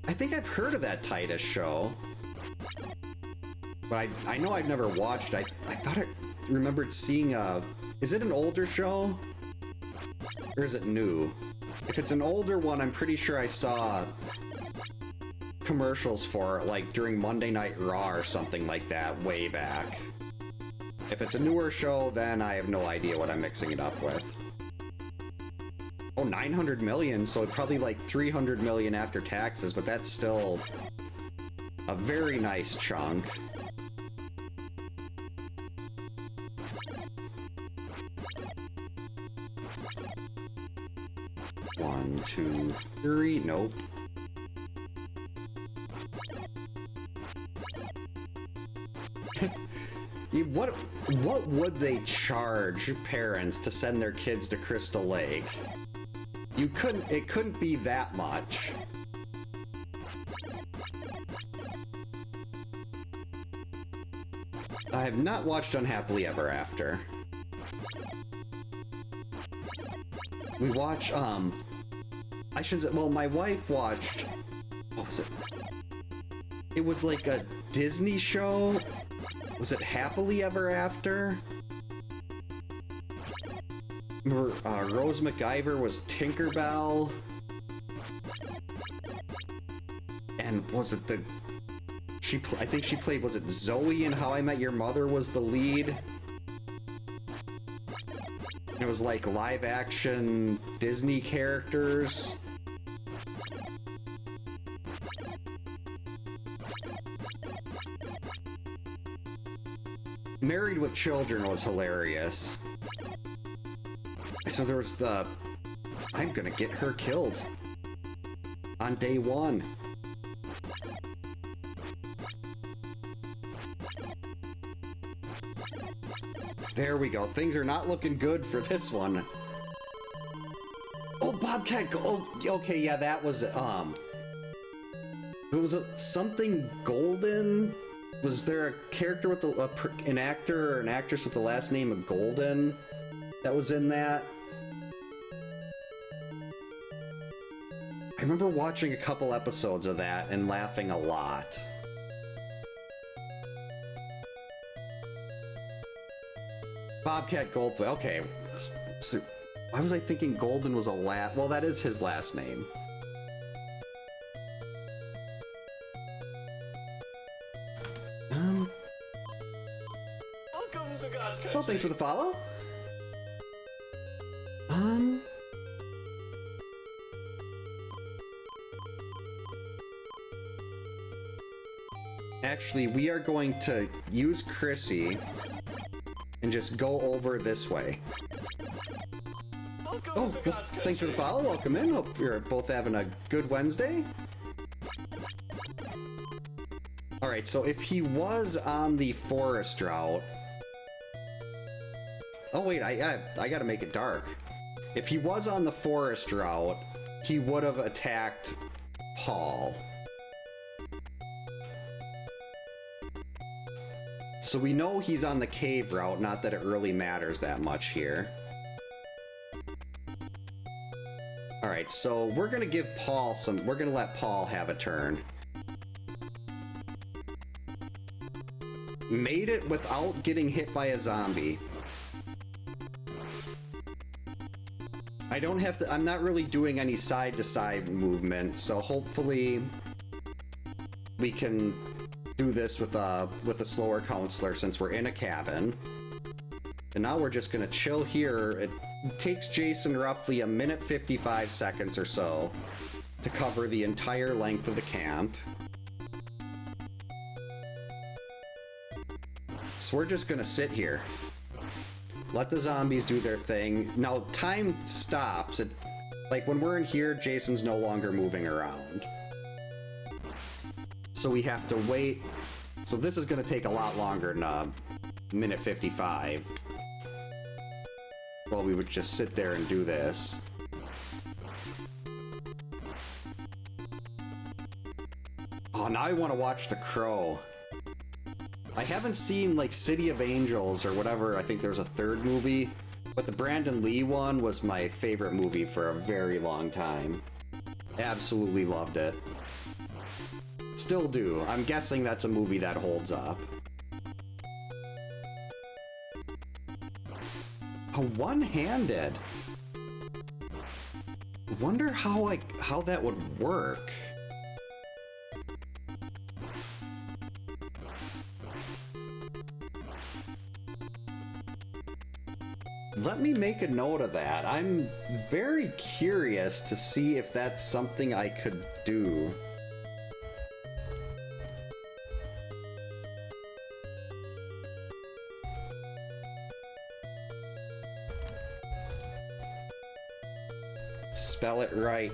I think I've heard of that Titus show. But I know I've never watched. I thought I remembered seeing a... Is it an older show? Or is it new? If it's an older one, I'm pretty sure I saw commercials for it, like during Monday Night Raw or something like that way back. If it's a newer show, then I have no idea what I'm mixing it up with. Oh, 900 million, so probably like 300 million after taxes, but that's still a very nice chunk. One, two, three, nope. What would they charge parents to send their kids to Crystal Lake? It couldn't be that much. I have not watched Unhappily Ever After. We watch, I should say, well, my wife watched, what was it? It was like a Disney show. Was it Happily Ever After? Remember, Rose McIver was Tinkerbell. And was it the... I think she played, was it Zoe in How I Met Your Mother was the lead? It was like live action Disney characters. Married with Children was hilarious. So there was the... I'm gonna get her killed on day one. There we go. Things are not looking good for this one. Oh, Bobcat Gold. Oh, okay, yeah, that was, it was something Golden? Was there a character with an actor or an actress with the last name of Golden that was in that? I remember watching a couple episodes of that and laughing a lot. Bobcat Goldthwait. Okay. So, why was I thinking Golden was a well, that is his last name. Welcome to God's country. Oh, thanks for the follow. Actually, we are going to use Chrissy and just go over this way. Welcome Oh, to well, God's thanks for the country. follow. Welcome in. Hope you're both having a good Wednesday. Alright, so if he was on the forest route... Oh wait, I gotta make it dark. If he was on the forest route, he would have attacked Paul. So we know he's on the cave route, not that it really matters that much here. Alright, so we're gonna give Paul some... We're gonna let Paul have a turn. Made it without getting hit by a zombie. I don't have to... I'm not really doing any side-to-side movement, so hopefully we can do this with a slower counselor since we're in a cabin. And now we're just gonna chill here. It takes Jason roughly 1:55 seconds or so to cover the entire length of the camp. So we're just gonna sit here. Let the zombies do their thing. Now, time stops. Like, when we're in here, Jason's no longer moving around. So we have to wait. So this is gonna take a lot longer than 1:55. Well, we would just sit there and do this. Oh, now I want to watch The Crow. I haven't seen like City of Angels or whatever. I think there's a third movie, but the Brandon Lee one was my favorite movie for a very long time. Absolutely loved it. Still do. I'm guessing that's a movie that holds up. Oh, one-handed. Wonder how that would work. Let me make a note of that. I'm very curious to see if that's something I could do. Spell it right.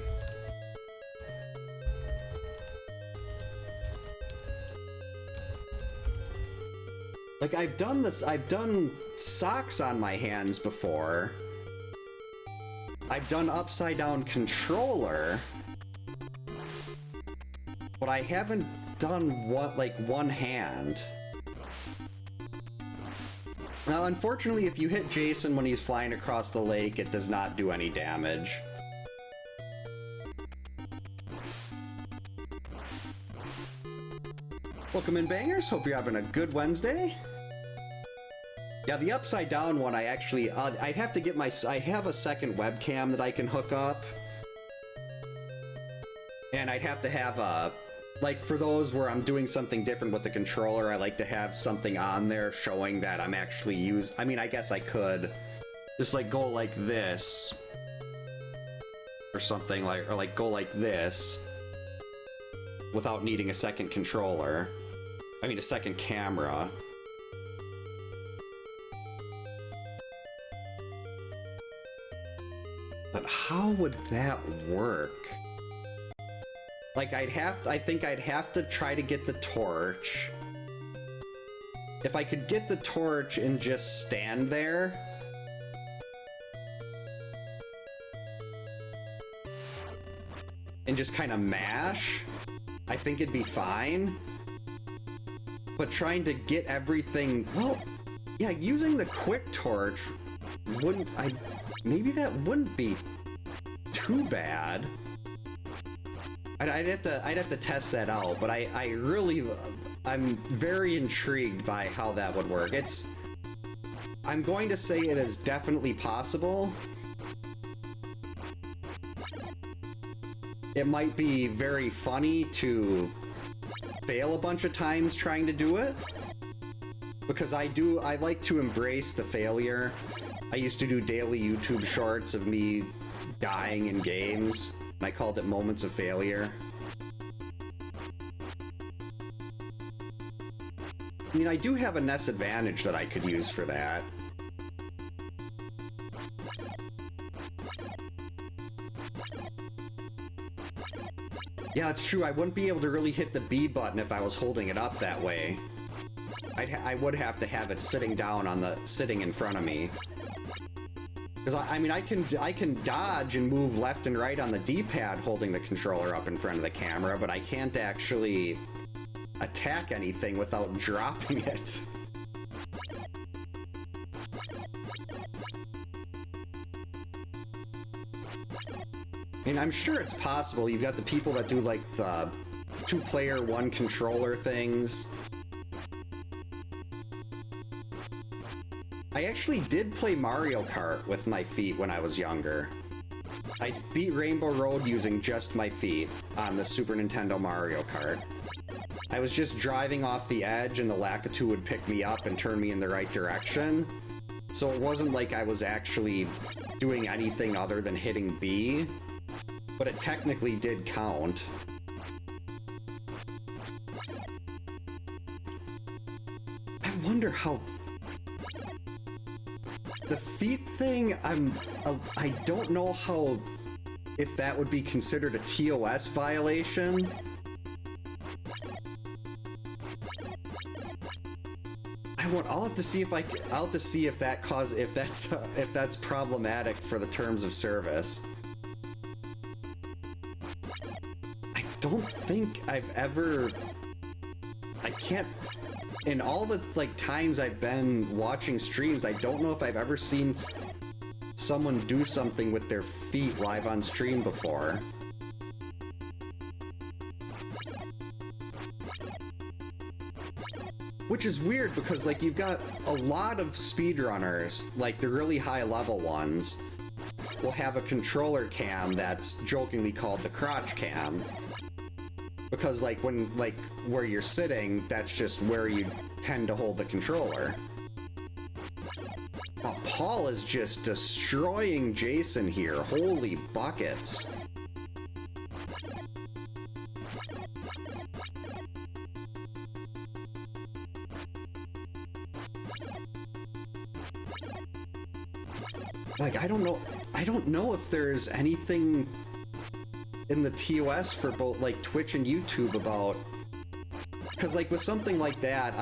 Like, I've done this, I've done socks on my hands before. I've done upside down controller. But I haven't done one hand. Now, unfortunately, if you hit Jason when he's flying across the lake, it does not do any damage. Welcome in, bangers. Hope you're having a good Wednesday. Yeah, the upside down one, I actually, I'd have to get I have a second webcam that I can hook up. And I'd have to have like for those where I'm doing something different with the controller, I like to have something on there showing that I'm actually I mean, I guess I could just like go like this. Or something like, or like go like this. Without needing a second controller. I mean, a second camera. But how would that work? Like, I think I'd have to try to get the torch. If I could get the torch and just stand there. And just kind of mash. I think it'd be fine. But trying to get everything, well, yeah, using the quick torch wouldn't, maybe that wouldn't be too bad. I'd have to test that out, but I'm very intrigued by how that would work. I'm going to say it is definitely possible. It might be very funny to fail a bunch of times trying to do it, because I like to embrace the failure. I used to do daily YouTube shorts of me dying in games, and I called it moments of failure. I mean, I do have a NES Advantage that I could use for that. Yeah, it's true. I wouldn't be able to really hit the B button if I was holding it up that way. I would have to have it sitting down sitting in front of me. Because I mean, I can dodge and move left and right on the D-pad holding the controller up in front of the camera, but I can't actually attack anything without dropping it. I mean, I'm sure it's possible. You've got the people that do like the 2-player, 1-controller things. I actually did play Mario Kart with my feet when I was younger. I beat Rainbow Road using just my feet on the Super Nintendo Mario Kart. I was just driving off the edge and the Lakitu would pick me up and turn me in the right direction. So it wasn't like I was actually doing anything other than hitting B. But it technically did count. I wonder how... The feet thing, I don't know how... if that would be considered a TOS violation. I'll have to see if I'll have to see if that's problematic for the terms of service. I don't think I've ever... I can't in all the like times I've been watching streams, I don't know if I've ever seen someone do something with their feet live on stream before. Which is weird because, like, you've got a lot of speedrunners, like the really high level ones, will have a controller cam that's jokingly called the crotch cam. Because, like, when, like, where you're sitting, that's just where you tend to hold the controller. Oh, Paul is just destroying Jason here. Holy buckets. Like, I don't know if there's anything in the TOS for both, like, Twitch and YouTube about... Because, like, with something like that,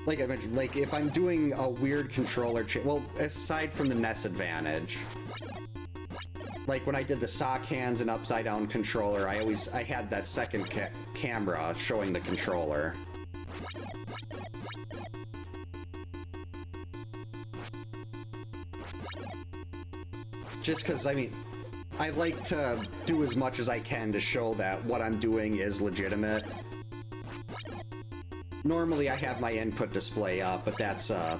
like I mentioned, like, if I'm doing a weird controller well, aside from the NES Advantage, like, when I did the sock hands and upside-down controller, I had that second camera showing the controller. Just because, I mean, I like to do as much as I can to show that what I'm doing is legitimate. Normally I have my input display up, but that's, I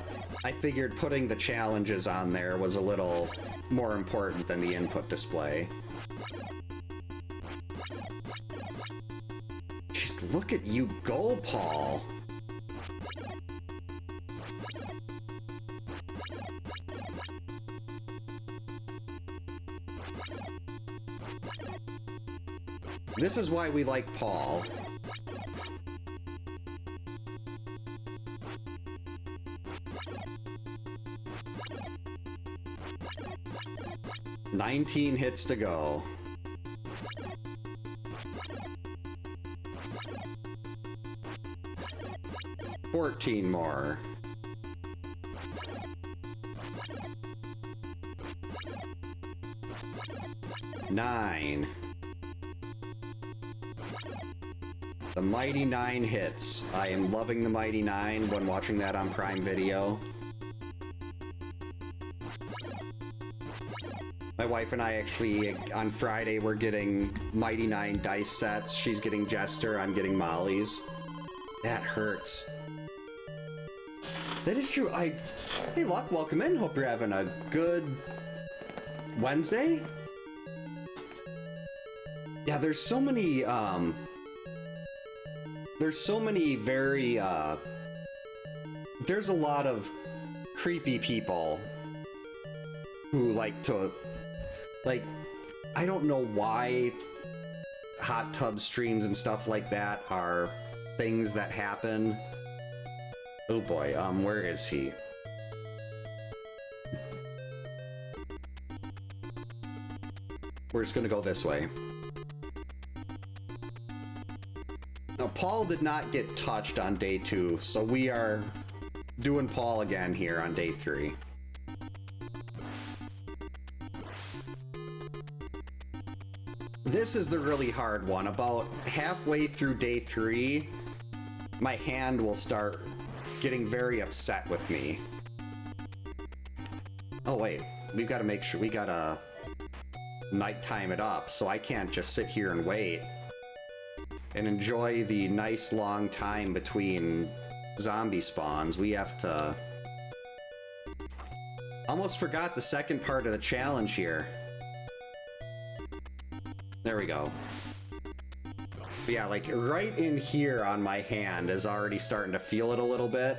figured putting the challenges on there was a little more important than the input display. Just look at you go, Paul! This is why we like Paul. "19 hits to go. "14 more. "9. The Mighty 9 hits. I am loving the Mighty 9 when watching that on Prime Video. My wife and I actually, on Friday, we're getting Mighty 9 dice sets. She's getting Jester, I'm getting Molly's. That hurts. That is true. Hey, Luck, welcome in. Hope you're having a good Wednesday. Yeah, there's so many very, there's a lot of creepy people who like to, like, I don't know why hot tub streams and stuff like that are things that happen. Oh boy, where is he? We're just gonna go this way. Now, Paul did not get touched on day 2, so we are doing Paul again here on day 3. This is the really hard one. About halfway through day 3, my hand will start getting very upset with me. Oh wait, we've got to make sure, we gotta nighttime it up, so I can't just sit here and wait and enjoy the nice long time between zombie spawns. We have to... Almost forgot the second part of the challenge here. There we go. But yeah, like, right in here on my hand is already starting to feel it a little bit.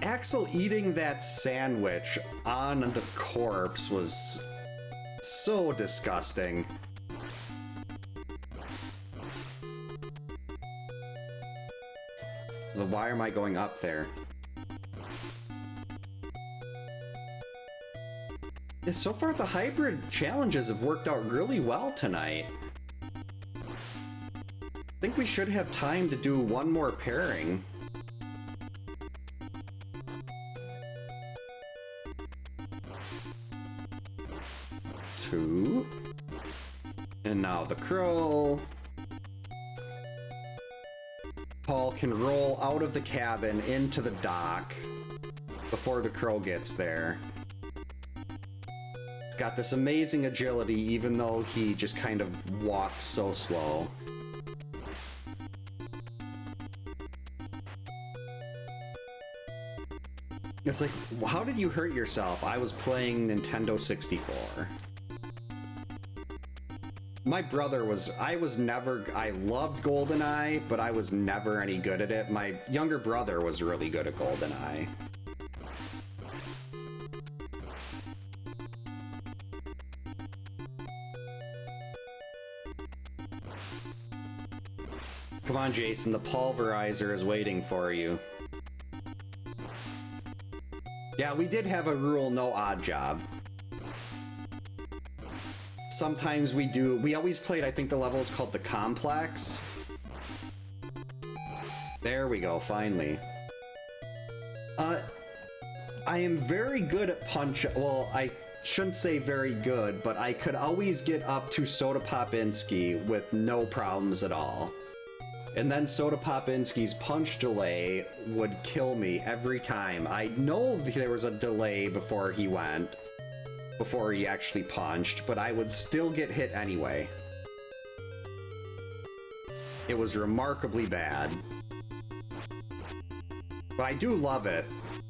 Axel eating that sandwich on the corpse was so disgusting. Why am I going up there? Yeah, so far the hybrid challenges have worked out really well tonight. I think we should have time to do one more pairing. the crow. Paul can roll out of the cabin into the dock before the crow gets there. He's got this amazing agility, even though he just kind of walks so slow. It's like, how did you hurt yourself? I was playing Nintendo 64. My brother was, I loved GoldenEye, but I was never any good at it. My younger brother was really good at GoldenEye. Come on, Jason, the Paulverizer is waiting for you. Yeah, we did have a rule, no odd job. Sometimes we always played, I think the level is called the Complex. There we go, finally. I am very good at well, I shouldn't say very good, but I could always get up to Soda Popinski with no problems at all. And then Soda Popinski's punch delay would kill me every time. I know there was a delay before he actually punched, but I would still get hit anyway. It was remarkably bad. But I do love it.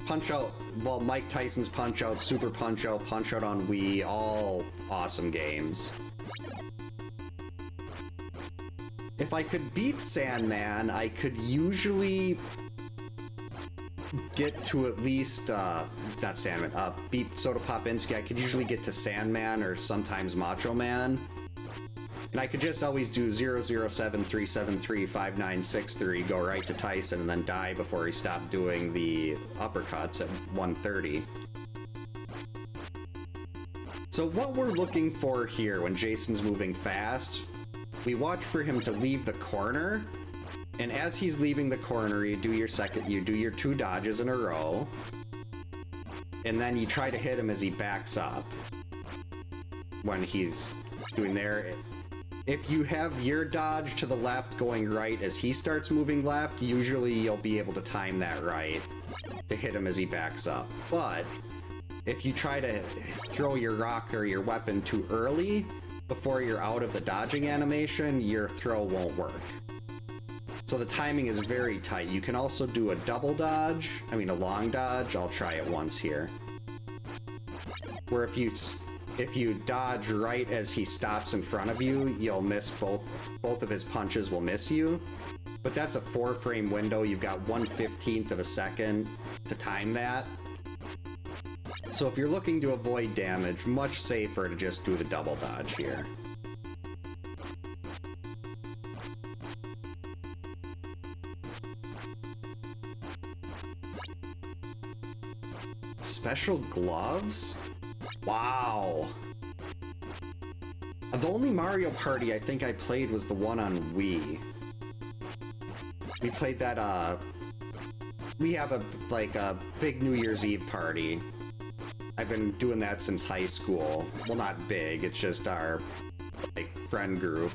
Punch Out, well, Mike Tyson's Punch Out, Super Punch Out on Wii, all awesome games. If I could beat Sandman, I could usually get to at least, not Sandman, beat Soda Popinski. I could usually get to Sandman or sometimes Macho Man. And I could just always do 007-373-5963, go right to Tyson, and then die before he stopped doing the uppercuts at 130. So what we're looking for here when Jason's moving fast, we watch for him to leave the corner, and as he's leaving the corner, you do your 2 dodges in a row, and then you try to hit him as he backs up. When he's doing there, if you have your dodge to the left going right as he starts moving left, usually you'll be able to time that right to hit him as he backs up. But if you try to throw your rock or your weapon too early, before you're out of the dodging animation, your throw won't work. So the timing is very tight. You can also do a double dodge, a long dodge. I'll try it once here. Where if you dodge right as he stops in front of you, you'll miss both of his punches will miss you. But that's a 4-frame window. You've got 1/15 of a second to time that. So if you're looking to avoid damage, much safer to just do the double dodge here. Special gloves? Wow. The only Mario Party I think I played was the one on Wii. We played that, we have a big New Year's Eve party. I've been doing that since high school. Well, not big, it's just our, friend group.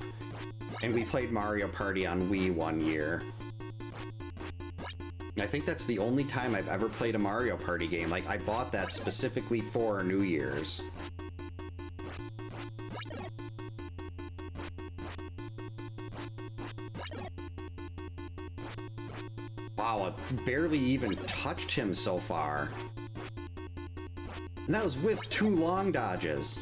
And we played Mario Party on Wii one year. I think that's the only time I've ever played a Mario Party game. I bought that specifically for New Year's. Wow, it barely even touched him so far. And that was with 2 long dodges.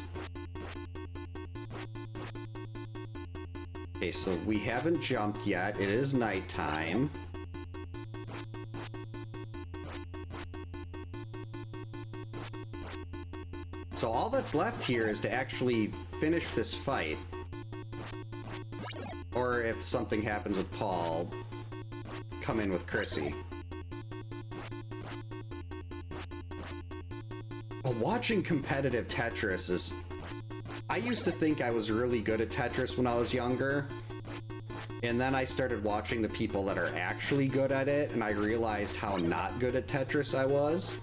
Okay, so we haven't jumped yet. It is nighttime. So all that's left here is to actually finish this fight. Or if something happens with Paul, come in with Chrissy. Watching competitive Tetris is... I used to think I was really good at Tetris when I was younger, and then I started watching the people that are actually good at it, and I realized how not good at Tetris I was.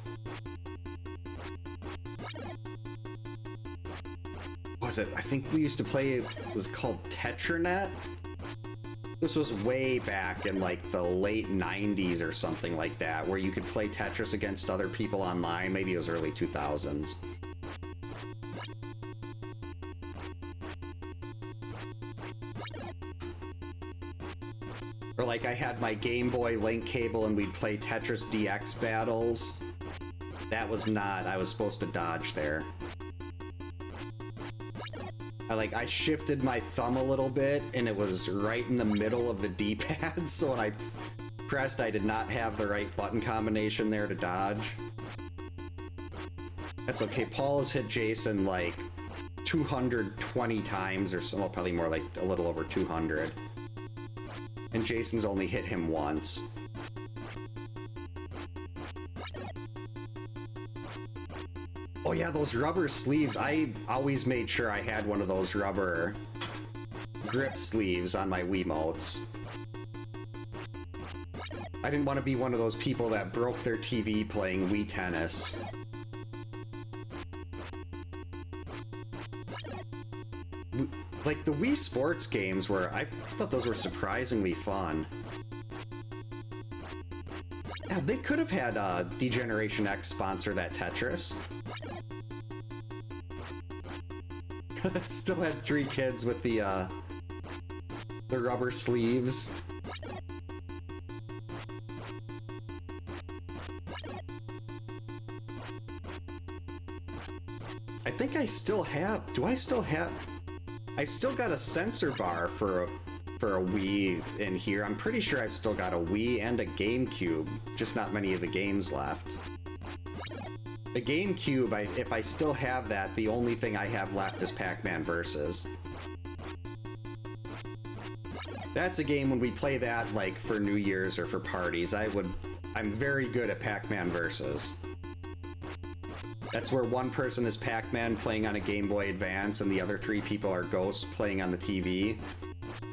was it? I think we used to play, it was called Tetranet. This was way back in like the late 90s or something like that, where you could play Tetris against other people online. Maybe it was early 2000s. Or like I had my Game Boy link cable and we'd play Tetris DX battles. That was not, I was supposed to dodge there. I shifted my thumb a little bit and it was right in the middle of the D-pad, so when I pressed, I did not have the right button combination there to dodge. That's okay. Paul has hit Jason like 220 times or so, well, probably more, like a little over 200. And Jason's only hit him once. Oh yeah, those rubber sleeves. I always made sure I had one of those rubber grip sleeves on my Wiimotes. I didn't want to be one of those people that broke their TV playing Wii Tennis. Like the Wii Sports games were, I thought those were surprisingly fun. Yeah, they could have had D-Generation X sponsor that Tetris. Still had 3 kids with the rubber sleeves. I think I still have, I still got a sensor bar for a Wii in here. I'm pretty sure I've still got a Wii and a GameCube, just not many of the games left. The GameCube, if I still have that, the only thing I have left is Pac-Man Versus. That's a game when we play that, like, for New Year's or for parties, I'm very good at Pac-Man Versus. That's where one person is Pac-Man playing on a Game Boy Advance and the other 3 people are ghosts playing on the TV.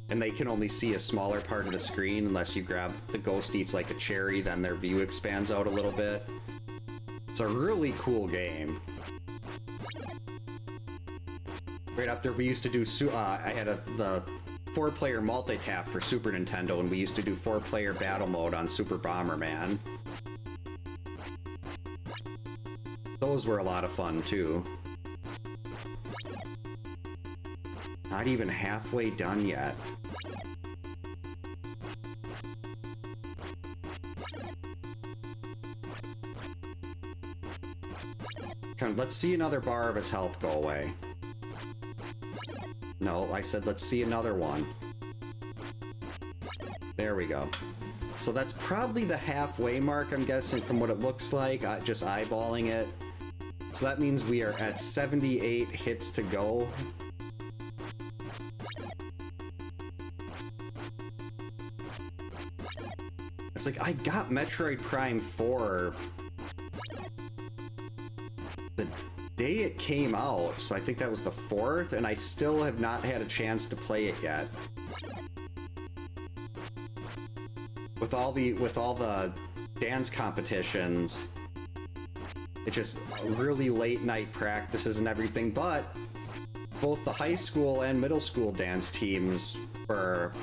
And they can only see a smaller part of the screen unless you grab the ghost eats like a cherry, then their view expands out a little bit. It's a really cool game. Right up there, we used to do, I had the 4-player multi-tap for Super Nintendo, and we used to do 4-player battle mode on Super Bomberman. Those were a lot of fun, too. Not even halfway done yet. Let's see another bar of his health go away. No, I said let's see another one. There we go. So that's probably the halfway mark, I'm guessing, from what it looks like, just eyeballing it. So that means we are at 78 hits to go. It's like, I got Metroid Prime 4 the day it came out, so I think that was the 4th, and I still have not had a chance to play it yet. With all the dance competitions, it's just really late night practices and everything, but both the high school and middle school dance teams for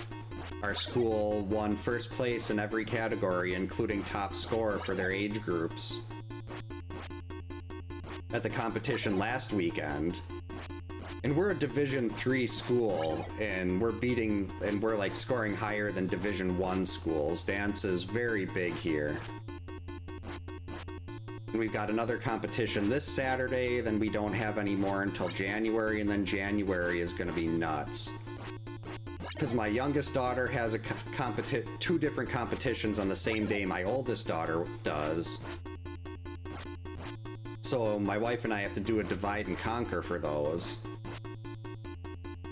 our school won first place in every category, including top score for their age groups at the competition last weekend. And we're a Division III school, and we're like scoring higher than Division I schools. Dance is very big here. And we've got another competition this Saturday, then we don't have any more until January, and then January is gonna be nuts. Because my youngest daughter has 2 different competitions on the same day my oldest daughter does. So my wife and I have to do a divide and conquer for those.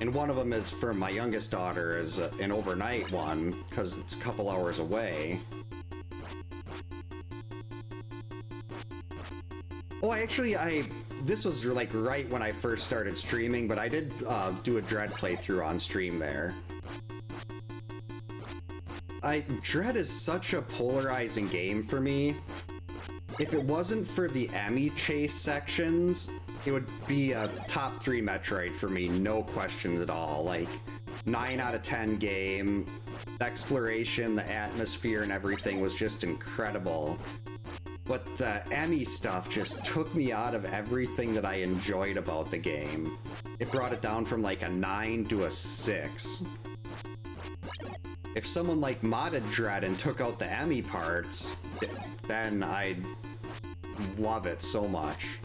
And one of them is for my youngest daughter is an overnight one, because it's a couple hours away. Oh, this was like right when I first started streaming, but I did do a Dread playthrough on stream there. Dread is such a polarizing game for me. If it wasn't for the Emmy chase sections, it would be a top 3 Metroid for me, no questions at all. Like, 9 out of 10 game. The exploration, the atmosphere, and everything was just incredible. But the Emmy stuff just took me out of everything that I enjoyed about the game. It brought it down from like a 9 to a 6. If someone like modded Dread and took out the Emmy parts, then I'd love it so much.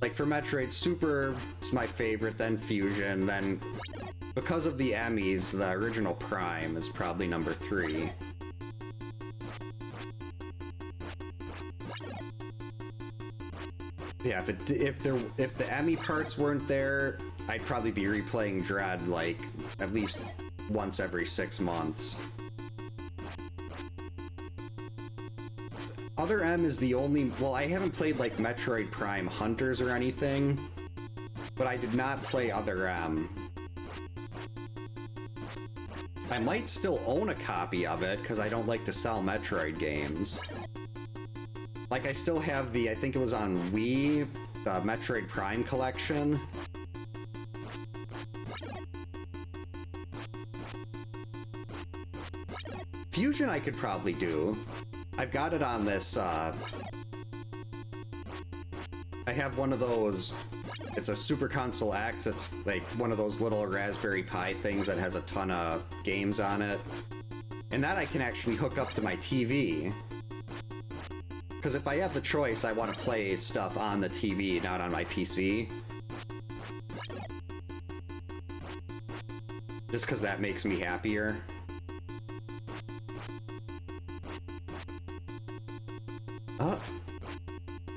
Like for Metroid Super, it's my favorite, then Fusion, then because of the Emmys, the original Prime is probably number 3. Yeah, if the Emmy parts weren't there, I'd probably be replaying Dread like at least once every 6 months. Other M is the only... Well, I haven't played like Metroid Prime Hunters or anything, but I did not play Other M. I might still own a copy of it because I don't like to sell Metroid games. Like, I still have the, I think it was on Wii, the Metroid Prime collection. Fusion I could probably do. I've got it on this, I have one of those, it's a Super Console X, it's like one of those little Raspberry Pi things that has a ton of games on it. And that I can actually hook up to my TV. Because if I have the choice, I want to play stuff on the TV, not on my PC. Just because that makes me happier.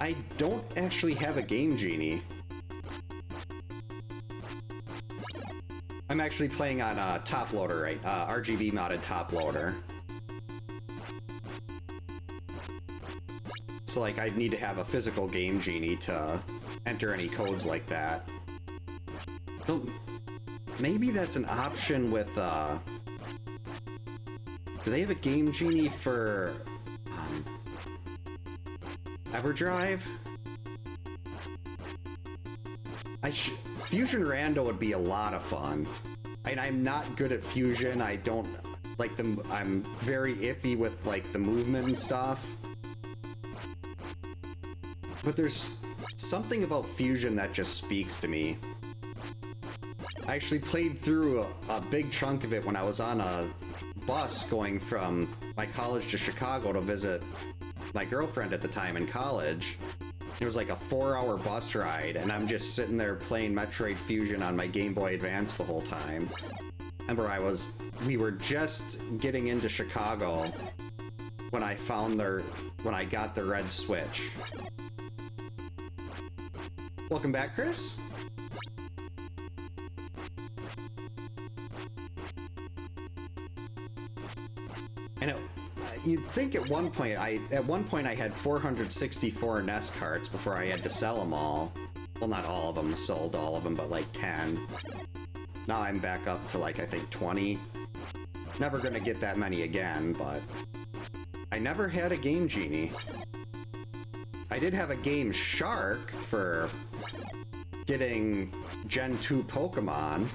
I don't actually have a Game Genie. I'm actually playing on Top Loader, right? RGB modded Top Loader. So, like, I'd need to have a physical Game Genie to enter any codes like that. So, maybe that's an option with, do they have a Game Genie for, EverDrive? Fusion Rando would be a lot of fun. I'm not good at Fusion, I don't, like, I'm very iffy with, like, the movement and stuff. But there's something about Fusion that just speaks to me. I actually played through a big chunk of it when I was on a bus going from my college to Chicago to visit my girlfriend at the time in college. It was like a 4-hour bus ride, and I'm just sitting there playing Metroid Fusion on my Game Boy Advance the whole time. Remember, we were just getting into Chicago when I got the red Switch. Welcome back, Chris. I know. You'd think at one point I had 464 NES carts before I had to sell them all. Well, not all of them, sold all of them, but like 10. Now I'm back up to like, I think 20. Never gonna get that many again, but I never had a Game Genie. I did have a Game Shark for getting Gen 2 Pokemon.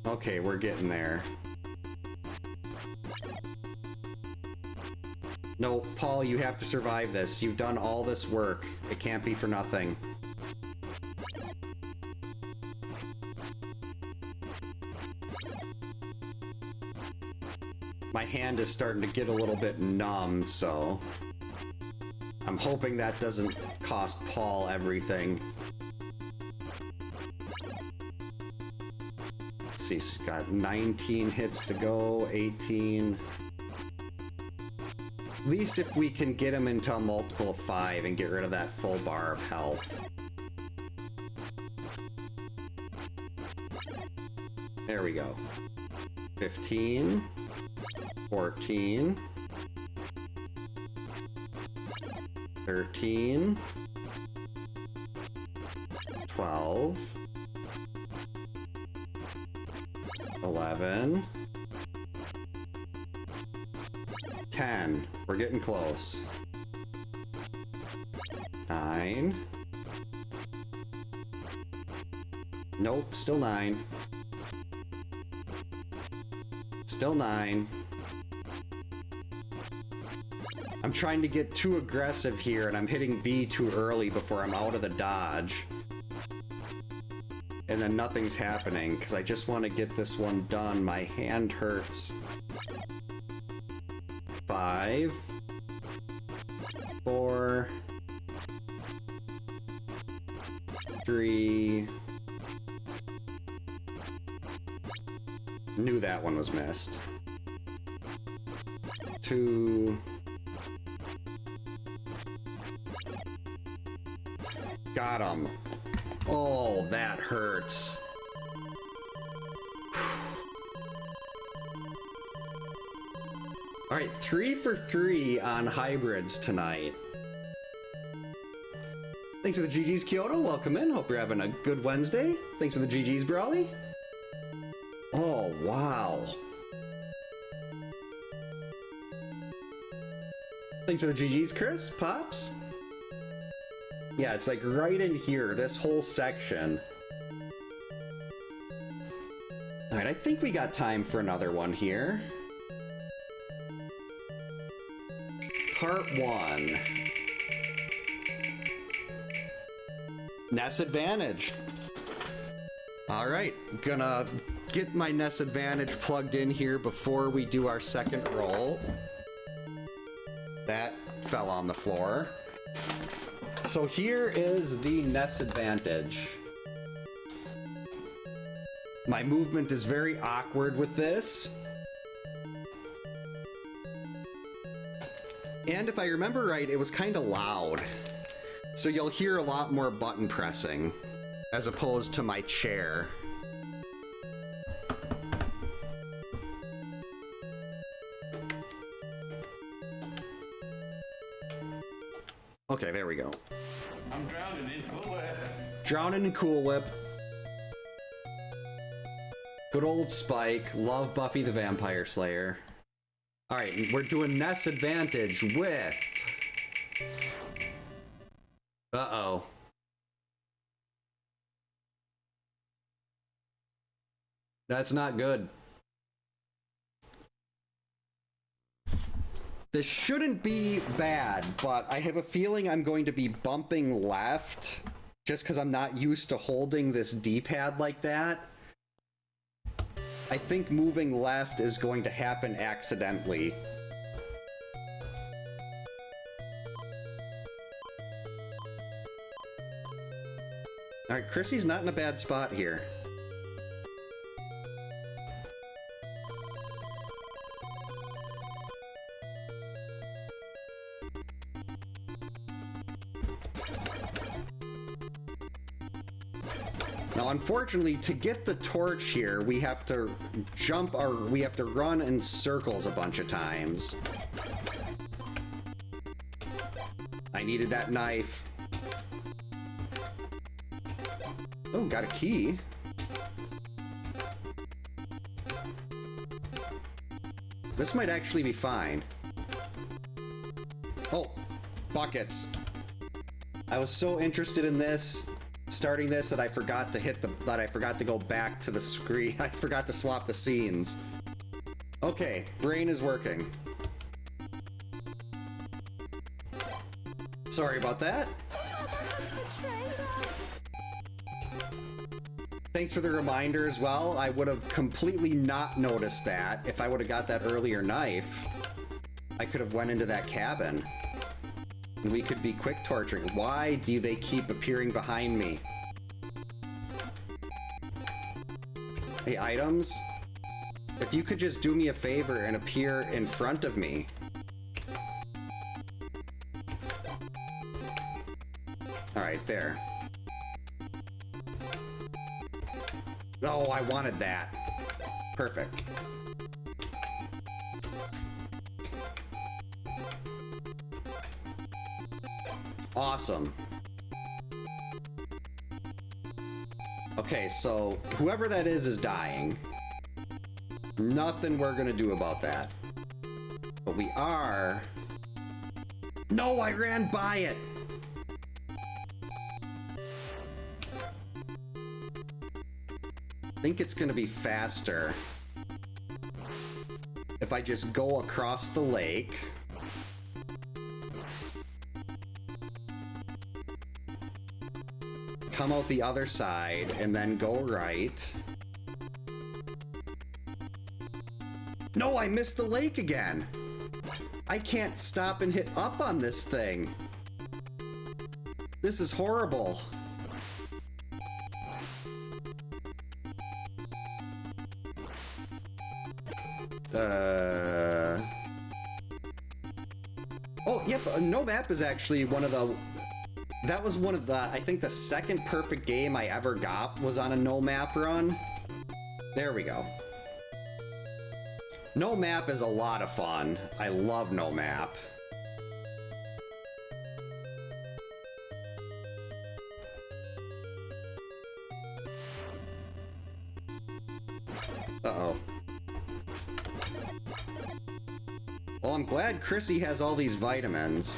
Okay, we're getting there. No, Paul, you have to survive this. You've done all this work. It can't be for nothing. My hand is starting to get a little bit numb, so I'm hoping that doesn't cost Paul everything. Let's see, he's got 19 hits to go, 18. At least if we can get him into a multiple of 5 and get rid of that full bar of health. There we go. 15. 14. 13. 12. 11. 10. 10. We're getting close. 9. Nope, still 9. Still 9. I'm trying to get too aggressive here, and I'm hitting B too early before I'm out of the dodge. And then nothing's happening, because I just want to get this one done. My hand hurts. 5. 4. 3. Knew that one was missed. 2. Got him. Oh, that hurts. All right, 3 for 3 on hybrids tonight. Thanks for the GG's, Kyoto. Welcome in. Hope you're having a good Wednesday. Thanks for the GG's, Brawley. Oh, wow. Thanks for the GG's, Chris. Pops. Yeah, it's like right in here, this whole section. All right, I think we got time for another one here. Part 1. NES Advantage. All right, gonna get my NES Advantage plugged in here before we do our second roll. That fell on the floor. So here is the NES Advantage. My movement is very awkward with this. And if I remember right, it was kind of loud. So you'll hear a lot more button pressing as opposed to my chair. Okay, there we go. I'm drowning in Cool Whip. Drowning in Cool Whip. Good old Spike. Love Buffy the Vampire Slayer. Alright, we're doing NES Advantage with... Uh-oh. That's not good. This shouldn't be bad, but I have a feeling I'm going to be bumping left just because I'm not used to holding this D-pad like that. I think moving left is going to happen accidentally. Alright, Chrissy's not in a bad spot here. Now, unfortunately, to get the torch here, we have to we have to run in circles a bunch of times. I needed that knife. Oh, got a key. This might actually be fine. Oh, buckets. I was so interested in this, starting this, that I forgot to go back to the screen. I forgot to swap the scenes. Okay, brain is working. Sorry about that. Thanks for the reminder as well. I would have completely not noticed that if I would have got that earlier knife. I could have went into that cabin. And we could be quick torturing. Why do they keep appearing behind me? Hey, items? If you could just do me a favor and appear in front of me. Alright, there. Oh, I wanted that. Perfect. Awesome. Okay, so whoever that is dying. Nothing we're gonna do about that. But we are... No, I ran by it! I think it's gonna be faster if I just go across the lake. Come out the other side and then go right. No, I missed the lake again. I can't stop and hit up on this thing. This is horrible. Oh, yep, No Map is actually one of the... That was one of the... I think the second perfect game I ever got was on a No Map run. There we go. No Map is a lot of fun. I love No Map. Uh-oh. Well, I'm glad Chrissy has all these vitamins.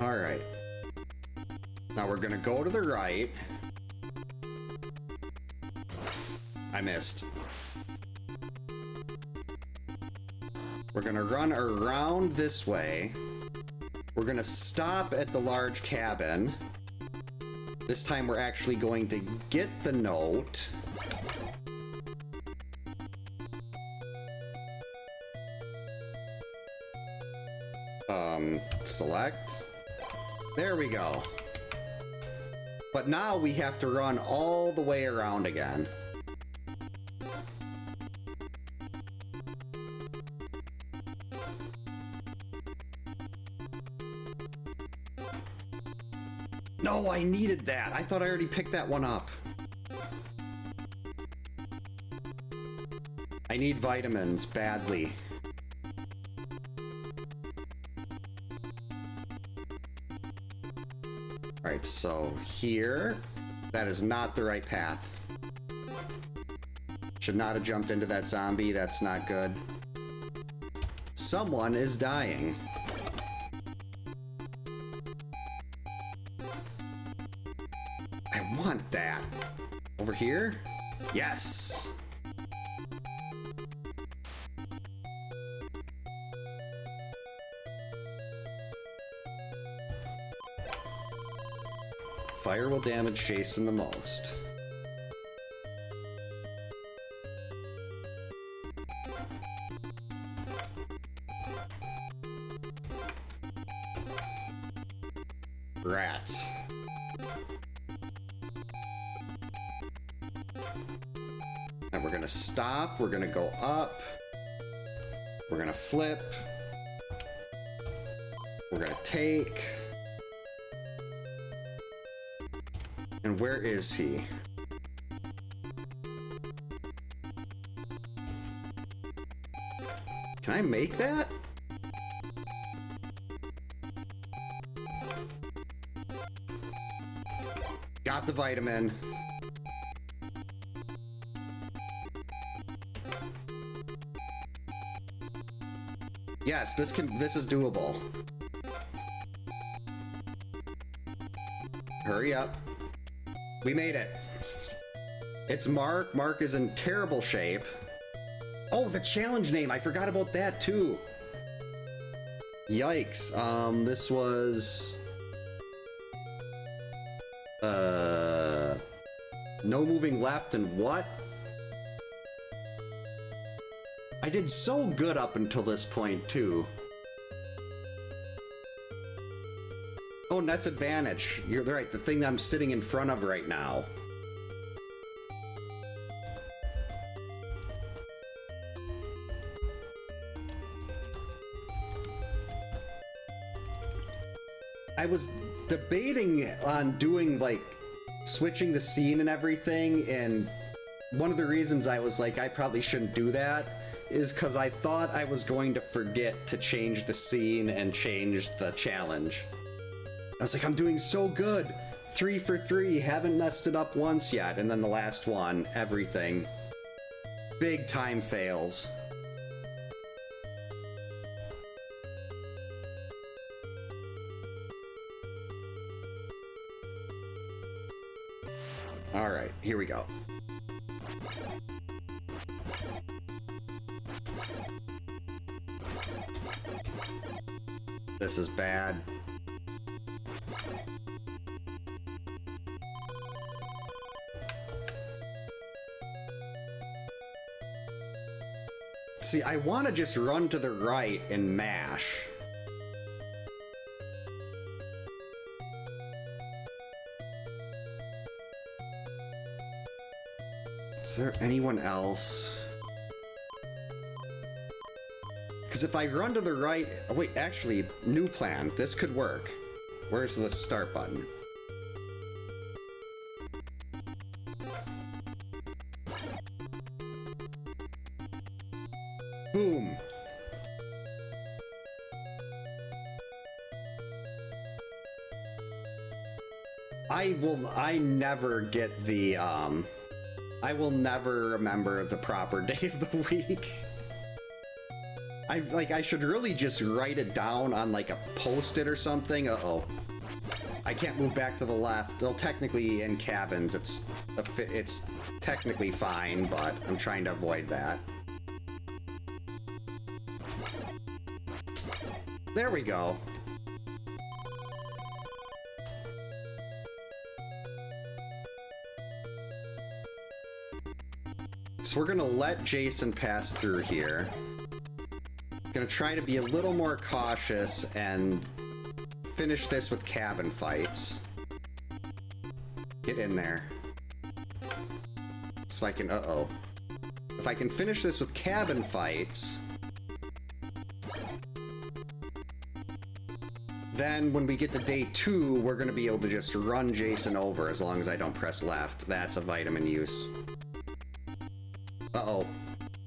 All right. Now we're gonna go to the right. I missed. We're gonna run around this way. We're gonna stop at the large cabin. This time we're actually going to get the note. Select. There we go. But now we have to run all the way around again. No, I needed that. I thought I already picked that one up. I need vitamins badly. Alright, so here, that is not the right path. Should not have jumped into that zombie, that's not good. Someone is dying. I want that. Over here? Yes! Fire will damage Jason the most. Rats. And we're gonna stop, we're gonna go up, we're gonna flip, we're gonna take. And where is he? Can I make that? Got the vitamin. Yes, this is doable. Hurry up. We made it. It's Mark. Mark is in terrible shape. Oh, the challenge name. I forgot about that too. Yikes. This was... No moving left and what? I did so good up until this point too. Oh, and that's advantage. You're right, the thing that I'm sitting in front of right now. I was debating on doing, like, switching the scene and everything, and one of the reasons I was like, I probably shouldn't do that is because I thought I was going to forget to change the scene and change the challenge. I was like, I'm doing so good. 3 for 3, haven't messed it up once yet. And then the last one, everything. Big time fails. All right, here we go. This is bad. See, I want to just run to the right and mash. Is there anyone else? Because if I run to the right... Oh, wait, actually, new plan. This could work. Where's the start button? Boom. I never get the, I will never remember the proper day of the week. I should really just write it down on like a post-it or something. Uh-oh. I can't move back to the left. Well, technically in cabins, it's technically fine, but I'm trying to avoid that. There we go. So we're gonna let Jason pass through here. Gonna try to be a little more cautious and finish this with cabin fights. Get in there. So I can, uh-oh. If I can finish this with cabin fights, then when we get to day 2, we're gonna be able to just run Jason over as long as I don't press left. That's a vitamin use. Uh-oh.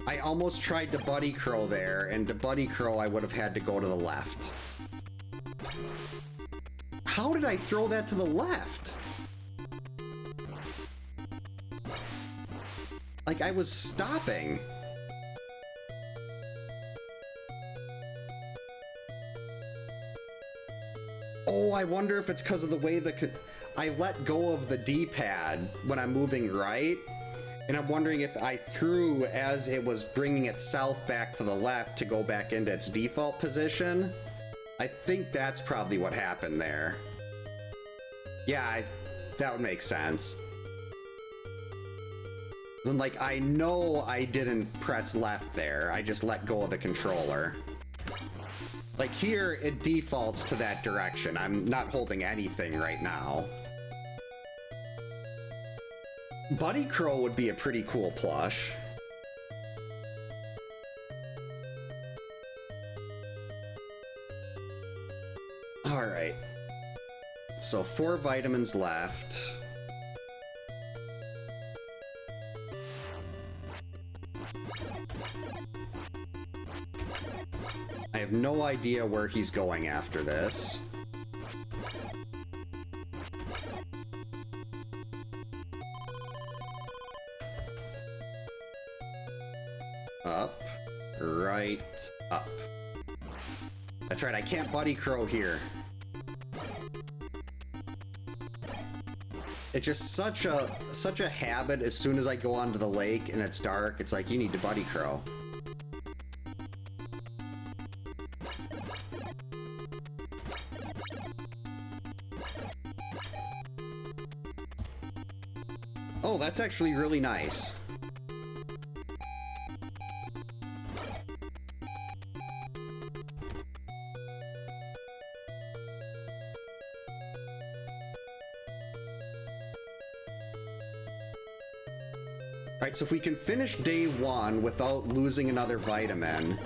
I almost tried to buddy crow there, and to buddy crow I would have had to go to the left. How did I throw that to the left? Like, I was stopping. Oh, I wonder if it's because of the way I let go of the D-pad when I'm moving right. And I'm wondering if I threw as it was bringing itself back to the left to go back into its default position. I think that's probably what happened there. Yeah, that would make sense. And like, I know I didn't press left there. I just let go of the controller. Like here, it defaults to that direction. I'm not holding anything right now. Buddy Crow would be a pretty cool plush. Alright. So 4 vitamins left. I have no idea where he's going after this. Up, right, up. That's right, I can't buddy crow here. It's just such a habit. As soon as I go onto the lake and it's dark, it's like, you need to buddy crow. Oh, that's actually really nice. Alright, so if we can finish day 1 without losing another vitamin,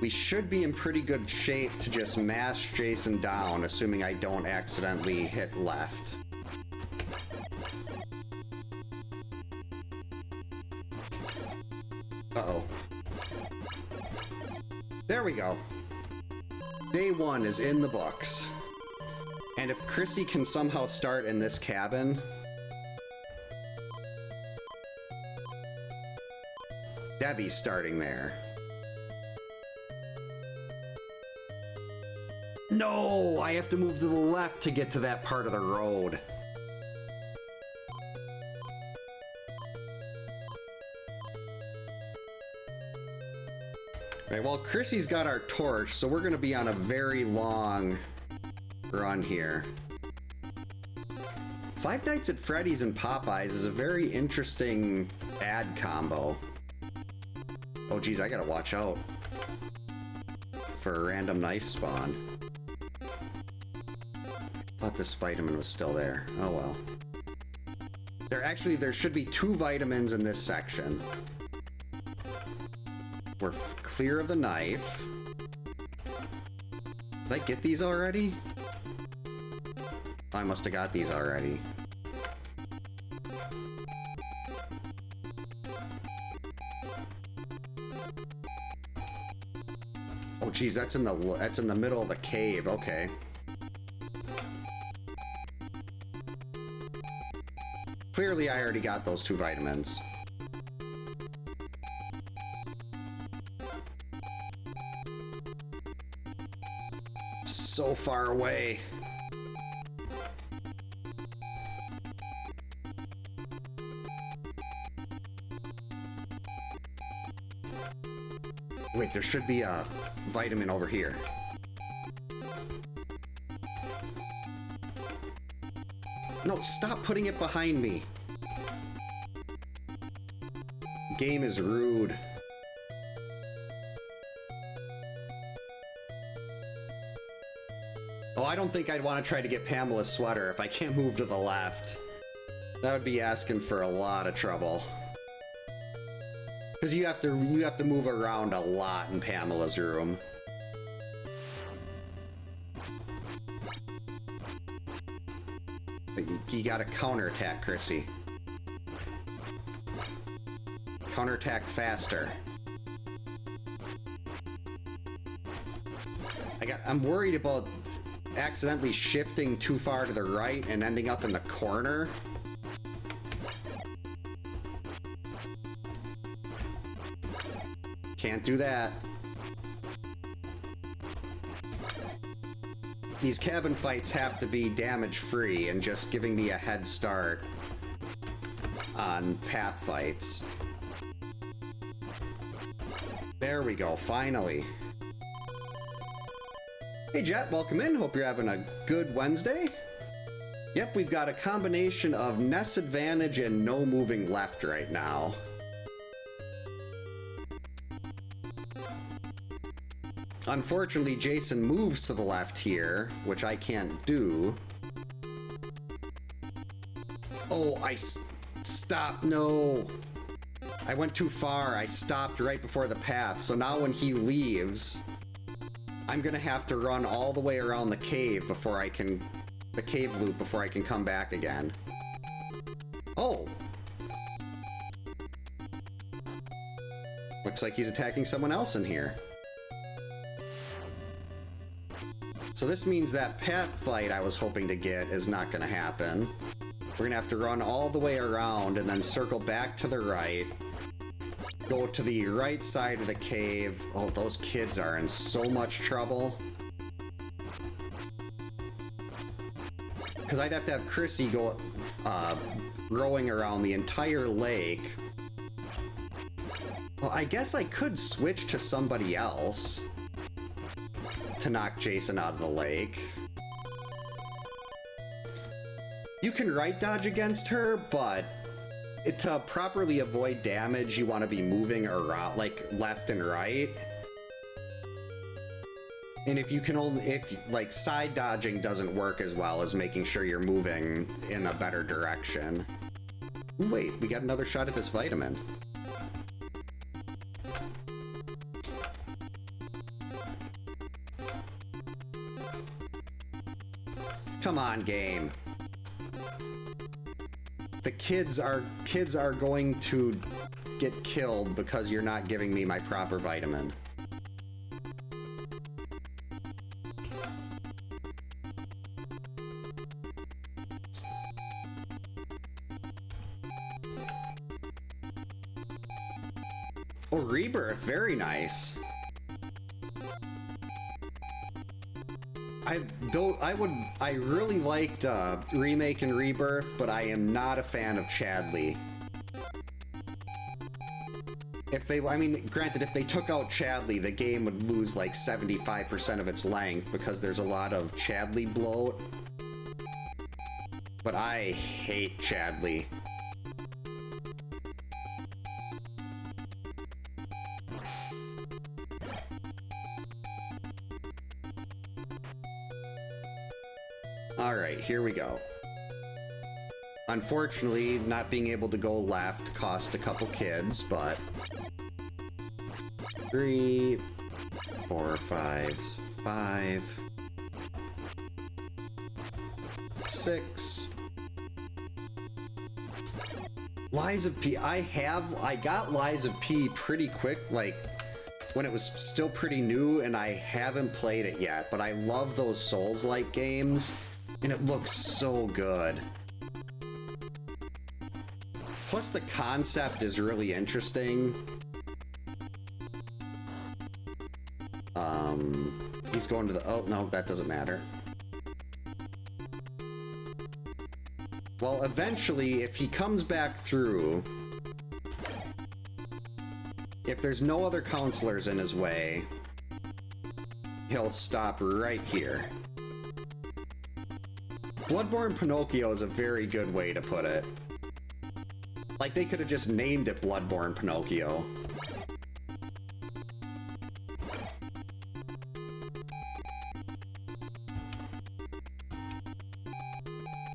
we should be in pretty good shape to just mash Jason down, assuming I don't accidentally hit left. Uh-oh. There we go. Day 1 is in the books. And if Chrissy can somehow start in this cabin... Debbie's starting there. No! I have to move to the left to get to that part of the road. Right, well, Chrissy's got our torch, so we're gonna be on a very long run here. Five Nights at Freddy's and Popeyes is a very interesting ad combo. Oh geez, I gotta watch out for a random knife spawn. Thought this vitamin was still there. Oh well. There should be 2 vitamins in this section. We're clear of the knife. Did I get these already? I must have got these already. Oh geez, that's in the middle of the cave. Okay. Clearly I already got those 2 vitamins. So far away. Wait, there should be a vitamin over here. No, stop putting it behind me. Game is rude. Oh, I don't think I'd want to try to get Pamela's sweater if I can't move to the left. That would be asking for a lot of trouble. Because you have to move around a lot in Pamela's room. But you gotta counterattack, Chrissy. Counterattack faster. I'm worried about accidentally shifting too far to the right and ending up in the corner. Can't do that. These cabin fights have to be damage-free and just giving me a head start on path fights. There we go, finally. Hey Jet, welcome in. Hope you're having a good Wednesday. Yep, we've got a combination of NES advantage and no moving left right now. Unfortunately, Jason moves to the left here, which I can't do. Oh, stopped. No. I went too far. I stopped right before the path. So now when he leaves, I'm gonna have to run all the way around the cave before I can... the cave loop before I can come back again. Oh. Looks like he's attacking someone else in here. So this means that path fight I was hoping to get is not going to happen. We're going to have to run all the way around and then circle back to the right. Go to the right side of the cave. Oh, those kids are in so much trouble. Because I'd have to have Chrissy go rowing around the entire lake. Well, I guess I could switch to somebody else to knock Jason out of the lake. You can right dodge against her, but to properly avoid damage, you want to be moving around, like left and right. And if you can only, like side dodging doesn't work as well as making sure you're moving in a better direction. Ooh, wait, we got another shot at this vitamin. Come on, game. The kids are going to get killed because you're not giving me my proper vitamin. Oh, Rebirth, very nice. I really liked Remake and Rebirth, but I am not a fan of Chadley. I mean, granted, if they took out Chadley, the game would lose like 75% of its length because there's a lot of Chadley bloat. But I hate Chadley. Alright, here we go. Unfortunately, not being able to go left cost a couple kids, but... 3, 4, 5, 5, 6. Lies of P. I got Lies of P pretty quick, like, when it was still pretty new, and I haven't played it yet, but I love those Souls-like games, and it looks so good. Plus, the concept is really interesting. He's going to the... Oh, no, that doesn't matter. Well, eventually, if he comes back through... If there's no other counselors in his way, he'll stop right here. Bloodborne Pinocchio is a very good way to put it. Like, they could have just named it Bloodborne Pinocchio.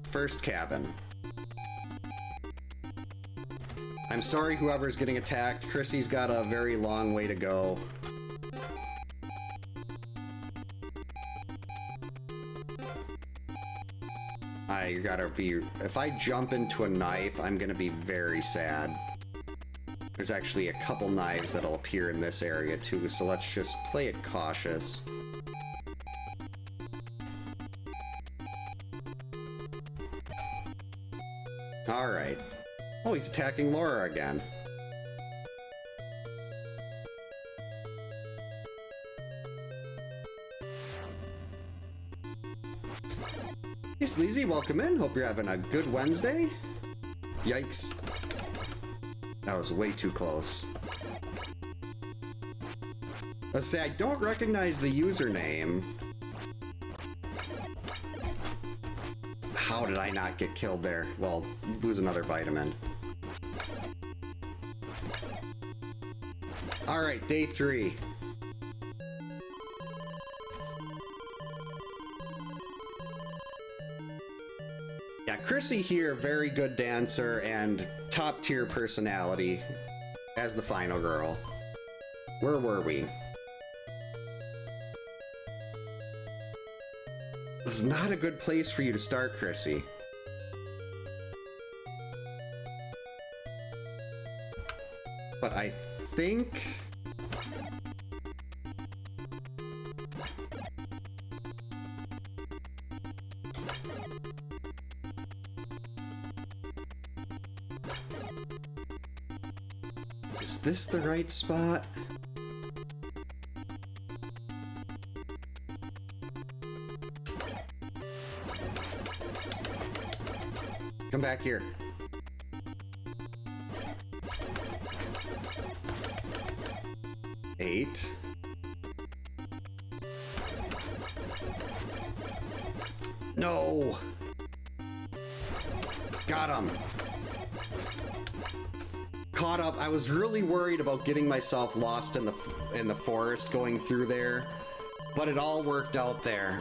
First cabin. I'm sorry whoever's getting attacked. Chrissy's got a very long way to go. I gotta be... If I jump into a knife, I'm gonna be very sad. There's actually a couple knives that'll appear in this area too, so let's just play it cautious. Alright. Oh, he's attacking Laura again. Hey Sleazy, welcome in. Hope you're having a good Wednesday. Yikes. That was way too close. Let's say I don't recognize the username. How did I not get killed there? Well, lose another vitamin. Alright, day 3. Yeah, Chrissy here, very good dancer and top tier personality as the final girl. Where were we? This is not a good place for you to start, Chrissy. But I think... Is this the right spot? Come back here. Eight. No! Got him. Caught up. I was really worried about getting myself lost in the forest going through there, but it all worked out there.